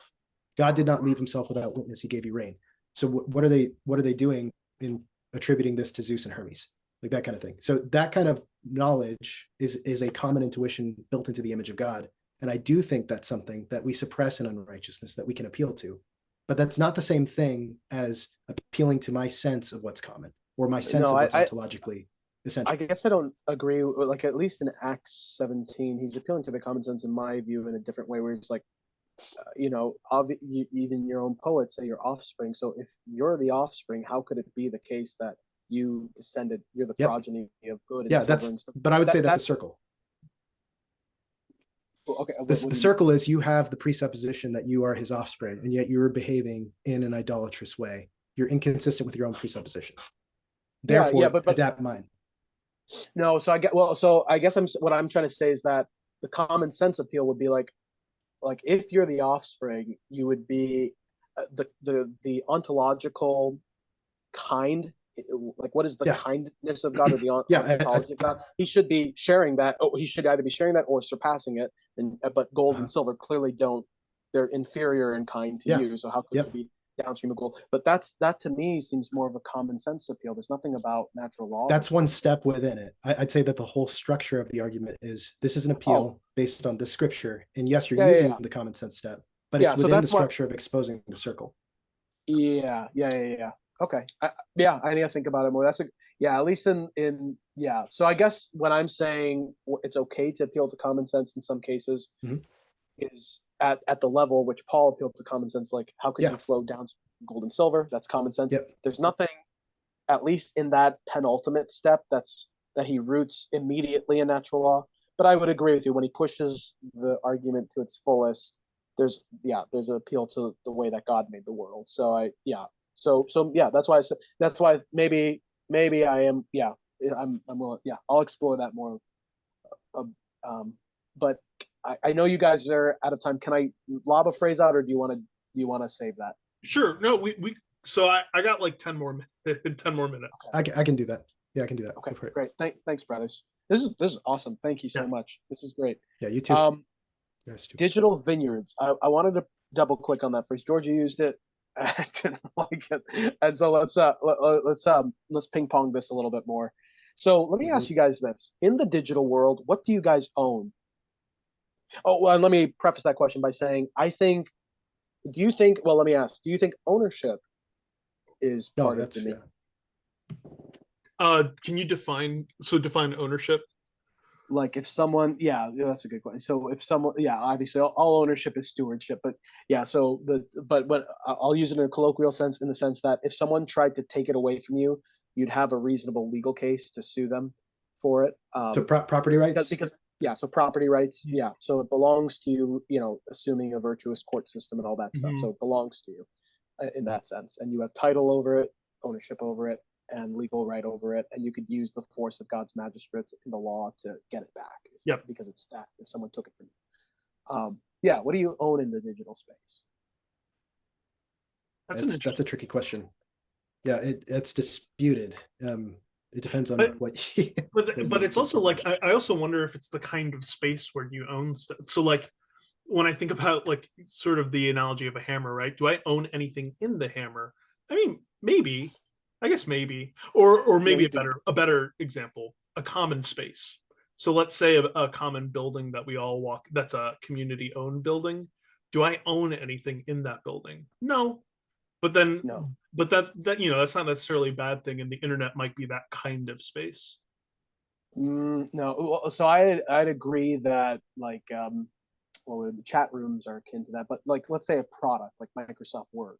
God did not leave himself without witness; he gave you rain. So what are they doing in attributing this to Zeus and Hermes, like that kind of thing? So that kind of knowledge is a common intuition built into the image of God, and I do think that's something that we suppress in unrighteousness that we can appeal to, but that's not the same thing as appealing to my sense of what's common or my sense No, of what's ontologically I essential. guess I don't agree. Like at least in Acts 17, he's appealing to the common sense in my view in a different way, where he's like, even your own poets say your offspring. So if you're the offspring, how could it be the case that you're the Yep. progeny of good and Yeah, silver and stuff? but I would say that's a That's circle. okay. What The do you mean? circle is you have the presupposition that you are his offspring, and yet you're behaving in an idolatrous way. You're inconsistent with your own presuppositions. Yeah, Therefore, but adapt mine. no. So I guess what I'm trying to say is that the common sense appeal would be like if you're the offspring, you would be the ontological kind. Like what is the Yeah, kindness of God or the yeah. ontology of God? He should be sharing that. Oh, he should either be sharing that or surpassing it. And but gold Uh-huh. and silver clearly don't. They're inferior in kind to Yeah, you. So how could you yep. be downstream of gold? But that to me seems more of a common sense appeal. There's nothing about natural law That's that's one common sense. step within it. I'd say that the whole structure of the argument is this is an Oh, appeal based on the scripture, and yes, you're yeah. using the common sense step, but it's Yeah. So within the that's what. structure of exposing the circle. Yeah. Okay. I need to think about it more. Yeah. At least in yeah. So I guess when I'm saying it's okay to appeal to common sense in some cases Mhm. is at the level which Paul appealed to common sense. Like, how could you Yeah, flow down to gold and silver? That's common sense. yep. There's nothing, at least in that penultimate step, that he roots immediately in natural law. But I would agree with you when he pushes the argument to its fullest. There's an appeal to the way that God made the world. So yeah, that's why maybe I am I'm willing, yeah, I'll explore that more. Um, um, but I know you guys are out of time. Can I lob a phrase out, or do you want to save that? Sure. No, we so I got like 10 more 10 more minutes. I can do that. Yeah, I can do that. Okay, Go for it. great. Thanks, brothers. This is awesome. Thank you so Yeah. much. This is great. Yeah, you too. Um, Yes, too. digital vineyards. I wanted to double click on that phrase. Georgia used it. I didn't like it, and so let's ping pong this a little bit more. So let me Mhm. ask you guys this: in the digital world, what do you guys own? Oh, well, and let me preface that question by saying, I think. Do you think? Well, let me ask. Do you think ownership is No, part of that's the yeah. name? Can you define ownership? Like if someone, yeah, that's a good question. So if someone, yeah, obviously all ownership is stewardship, but yeah, so but I'll use it in a colloquial sense, in the sense that if someone tried to take it away from you, you'd have a reasonable legal case to sue them for it. So property Because rights. because yeah, so property rights, yeah, so it belongs to you, assuming a virtuous court system and all that stuff. Mhm. So it belongs to you in that sense, and you have title over it, ownership over it, and legal right over it, and you could use the force of God's magistrates in the law to get it back. Yep. Because it's theft if someone took it from you. Yeah, what do you own in the digital space? That's an That's a interesting. tricky question. Yeah, it's disputed. It depends on But what but what but you it's also like establish. I also wonder if it's the kind of space where you own stuff. So like when I think about like sort of the analogy of a hammer, right? Do I own anything in the hammer? I mean, maybe. I guess maybe, or Yeah, maybe you do. a better example, a common space. So let's say a common building that we all walk. That's a community owned building. Do I own anything in that building? No, but then, No. but that that's not necessarily a bad thing, and the internet might be that kind of space. No. Well, so I'd agree that like well, chat rooms are akin to that, but like let's say a product like Microsoft Word.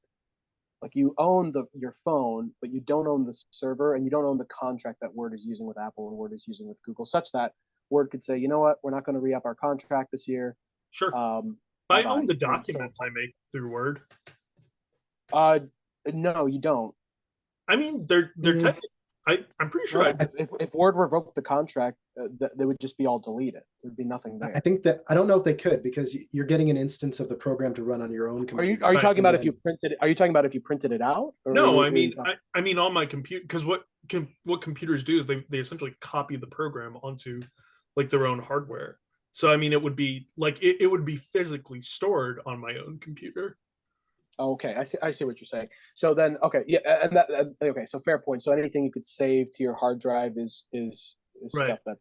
Like you own your phone, but you don't own the server and you don't own the contract that Word is using with Apple and Word is using with Google, such that Word could say, you know what, we're not going to re-up our contract this year. Sure, Bye I own bye. the And so, documents I make through Word. uh, no, you don't. I mean, they're Mm, technically. I'm pretty sure No, I. if Word revoked the contract, they would just be all deleted. There'd be nothing I there. think that I don't know if they could because you're getting an instance of the program to run on your own Are computer. you Right. talking And about if you then printed? Are you talking about if you printed it out, or No, I are you mean, talking? I mean on my computer because what computers do is they essentially copy the program onto like their own hardware. So I mean, it would be like it would be physically stored on my own computer. Okay, I see what you're saying. So then, okay, yeah, and okay, so fair point. So anything you could save to your hard drive is Right. stuff that,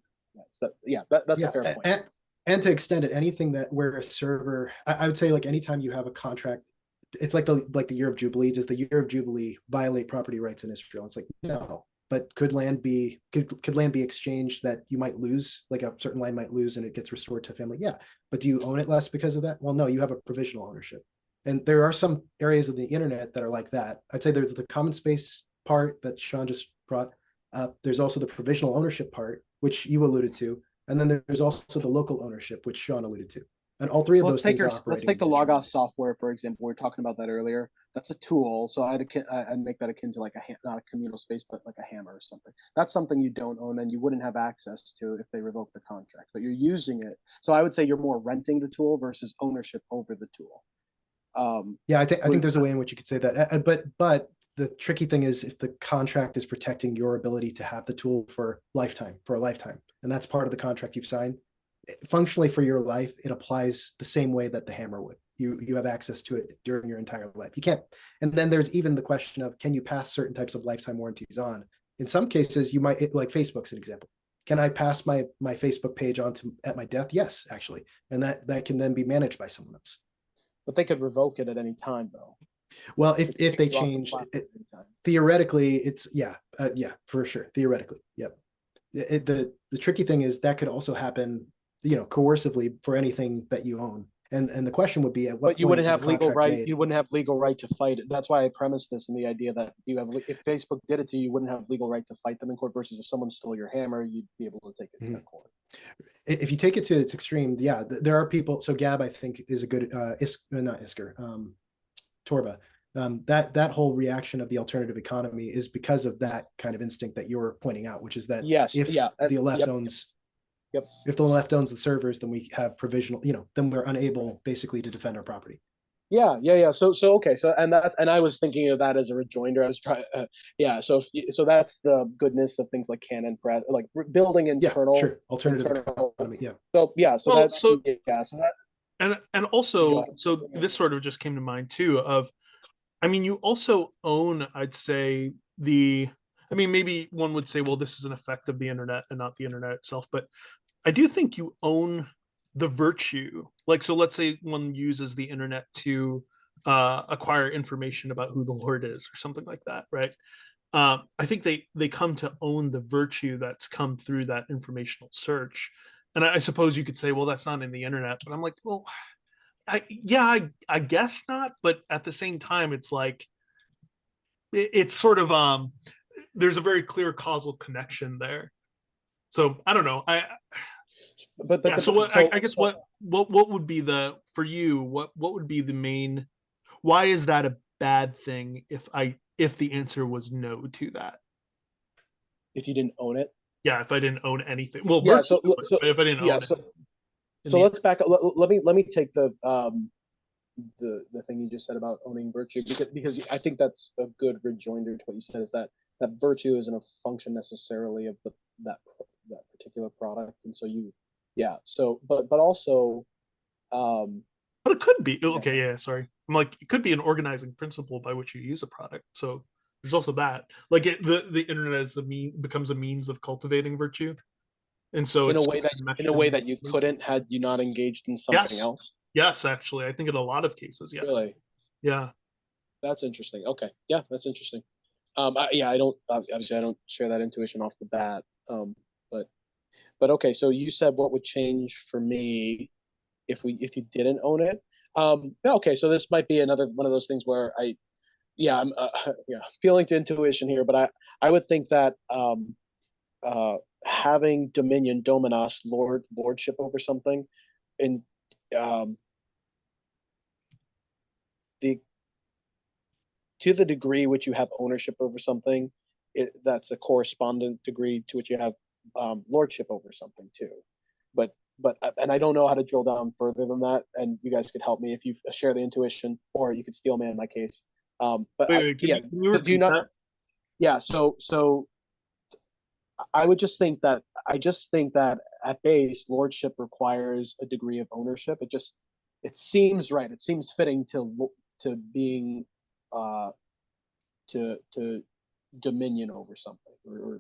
that's a yeah, fair point. and to extend it, anything that where a server, I would say like anytime you have a contract, it's like the year of Jubilee. Does the year of Jubilee violate property rights in Israel? It's like no. But could land be exchanged that you might lose, like a certain land might lose and it gets restored to family? Yeah. But do you own it less because of that? Well, no, you have a provisional ownership. And there are some areas of the internet that are like that. I'd say there's the common space part that Sean just brought up. There's also the provisional ownership part, which you alluded to. And then there's also the local ownership, which Sean alluded to. And all three So of those things are let's operating in take the the digital Logos space. software for example. We were talking about that earlier. That's a tool. So I'd make that akin to like not a communal space, but like a hammer or something. That's something you don't own and you wouldn't have access to if they revoke the contract. But you're using it. So I would say you're more renting the tool versus ownership over the tool. Yeah, I think With there's a way in which you could say that. But the tricky thing is if the contract is protecting your ability to have the tool for a lifetime, and that's part of the contract you've signed. Functionally for your life, it applies the same way that the hammer would. You have access to it during your entire life. You can't. And then there's even the question of can you pass certain types of lifetime warranties on? In some cases, you might like Facebook's an example. Can I pass my Facebook page on to at my death? Yes, actually, and that can then be managed by someone else. But they could revoke it at any time, though. Well, They could if kick they you off the change platform it, at any time. theoretically, it's yeah, for sure. Theoretically, yep. The tricky thing is that could also happen, coercively for anything that you own. And the question would be at what But you point wouldn't is the have legal contract right. made? You wouldn't have legal right to fight it. That's why I premised this in the idea that if Facebook did it to you, you wouldn't have legal right to fight them in court. Versus if someone stole your hammer, you'd be able to take it to Mhm. court. If you take it to its extreme, yeah, there are people. So Gab, I think, is a good not Isker, Torba. That whole reaction of the alternative economy is because of that kind of instinct that you're pointing out, which is that Yes. if Yeah. the left Yep. owns Yep. if the left owns the servers, then we have provisional, then we're unable basically to defend our property. Yeah. So okay. And I was thinking of that as a rejoinder. I was trying. Yeah. So that's the goodness of things like canon press, like building Yeah, internal sure. Alternative internal. economy. Yeah. So yeah. So Well, that so yeah. So that and you go also ahead. so this sort of just came to mind too of I mean, you also own, I'd say, I mean, maybe one would say, well, this is an effect of the internet and not the internet itself. But I do think you own the virtue. Like, so let's say one uses the internet to acquire information about who the Lord is or something like that, right? I think they come to own the virtue that's come through that informational search. And I suppose you could say, well, that's not in the internet. But I'm like, well, I guess not. But at the same time, it's like, it's sort of there's a very clear causal connection there. So I don't know. Yeah. So I guess what would be the for you? What would be the main? Why is that a bad thing? If the answer was no to that, if you didn't own it. yeah. If I didn't own anything, well, Yeah. virtually, but if I didn't Yeah. own it, in So the let's back up. Let me take the thing you just said about owning virtue because I think that's a good rejoinder to what you said is that virtue isn't a function necessarily of that that particular product and so you yeah so but also But it could be okay. Yeah, sorry. I'm like, it could be an organizing principle by which you use a product. So there's also that. Like the internet is becomes a means of cultivating virtue, and so In a it's way that you couldn't had you not engaged in something yes, else. yes. Actually, I think in a lot of cases, yes. Really, Yeah. that's interesting. Okay, yeah, that's interesting. Yeah, I don't obviously I don't share that intuition off the bat. But okay. So you said what would change for me if you didn't own it. Yeah, okay, so this might be another one of those things where I'm yeah, feeling to intuition here, but I would think that uh, having dominion, dominos, lordship over something, in um, the to the degree which you have ownership over something, that's a correspondent degree to which you have lordship over something too. But and I don't know how to drill down further than that. And you guys could help me if you share the intuition, or you could steel man my case. But Wait, wait. yeah, Can you do you repeat not? that? Yeah, so I would just think that I just think that at base, lordship requires a degree of ownership. It seems right. It seems fitting to being uh to dominion over something or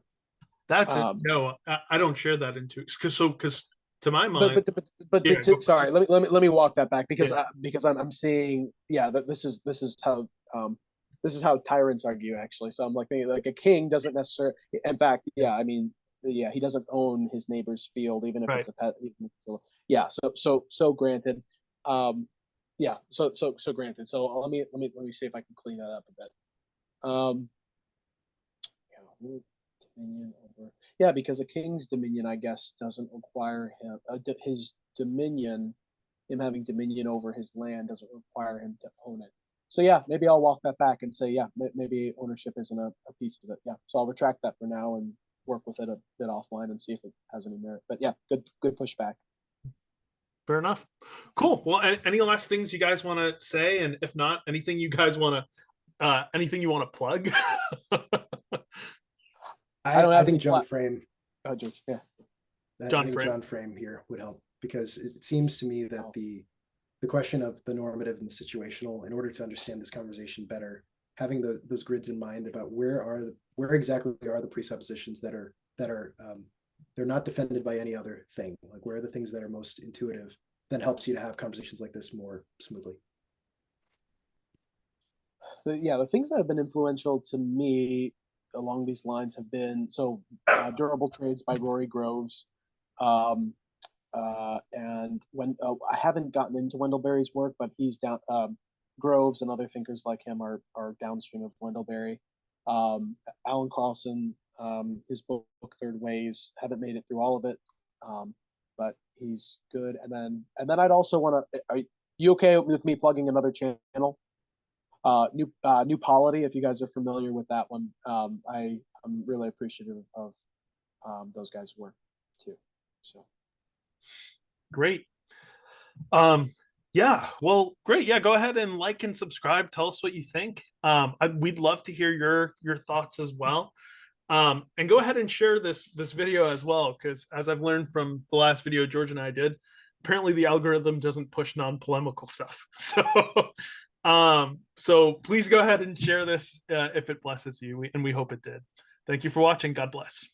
That's it. um No, I don't share that into because to my but mind, but but yeah, go for it. sorry, let me walk that back because Yeah, I'm seeing, yeah, that um this is how tyrants argue actually. So I'm like thinking like a king doesn't necessarily, in fact, yeah, yeah, I mean, yeah, he doesn't own his neighbor's field even if right. it's a pet. Yeah, so granted. Yeah, so granted. So let me see if I can clean that up a bit. Yeah, dominion over. Yeah, because a king's dominion, I guess, doesn't require him his dominion, him having dominion over his land doesn't require him to own it. So yeah, maybe I'll walk that back and say, yeah, maybe ownership isn't a piece of it. Yeah, so I'll retract that for now and work with it a bit offline and see if it has any merit. But yeah, good pushback. Fair enough. Cool. Well, any last things you guys want to say, and if not, anything you guys want to, anything you want to plug? I don't I have any think John flat. Frame, Oh, George, yeah. I John think Frame. John Frame here would help because it seems to me that Oh, the question of the normative and the situational, in order to understand this conversation better, having those grids in mind about where exactly are the presuppositions that are they're not defended by any other thing, like where are the things that are most intuitive, that helps you to have conversations like this more smoothly. yeah, the things that have been influential to me along these lines have been Durable Trades by Rory Groves. Um, and when I haven't gotten into Wendell Berry's work, but he's down. Groves and other thinkers like him are downstream of Wendell Berry. Alan Carlson, his book Third Ways, haven't made it through all of it, but he's good. And then I'd also want to. Are you okay with me plugging another channel? New Polity, if you guys are familiar with that one. I'm really appreciative of those guys' work too. So Great. Um, yeah. Well, great. Yeah. Go ahead and like and subscribe. Tell us what you think. We'd love to hear your thoughts as well. And go ahead and share this video as well, because as I've learned from the last video George and I did, apparently the algorithm doesn't push non-polemical stuff. So please go ahead and share this if it blesses you, and we hope it did. Thank you for watching. God bless.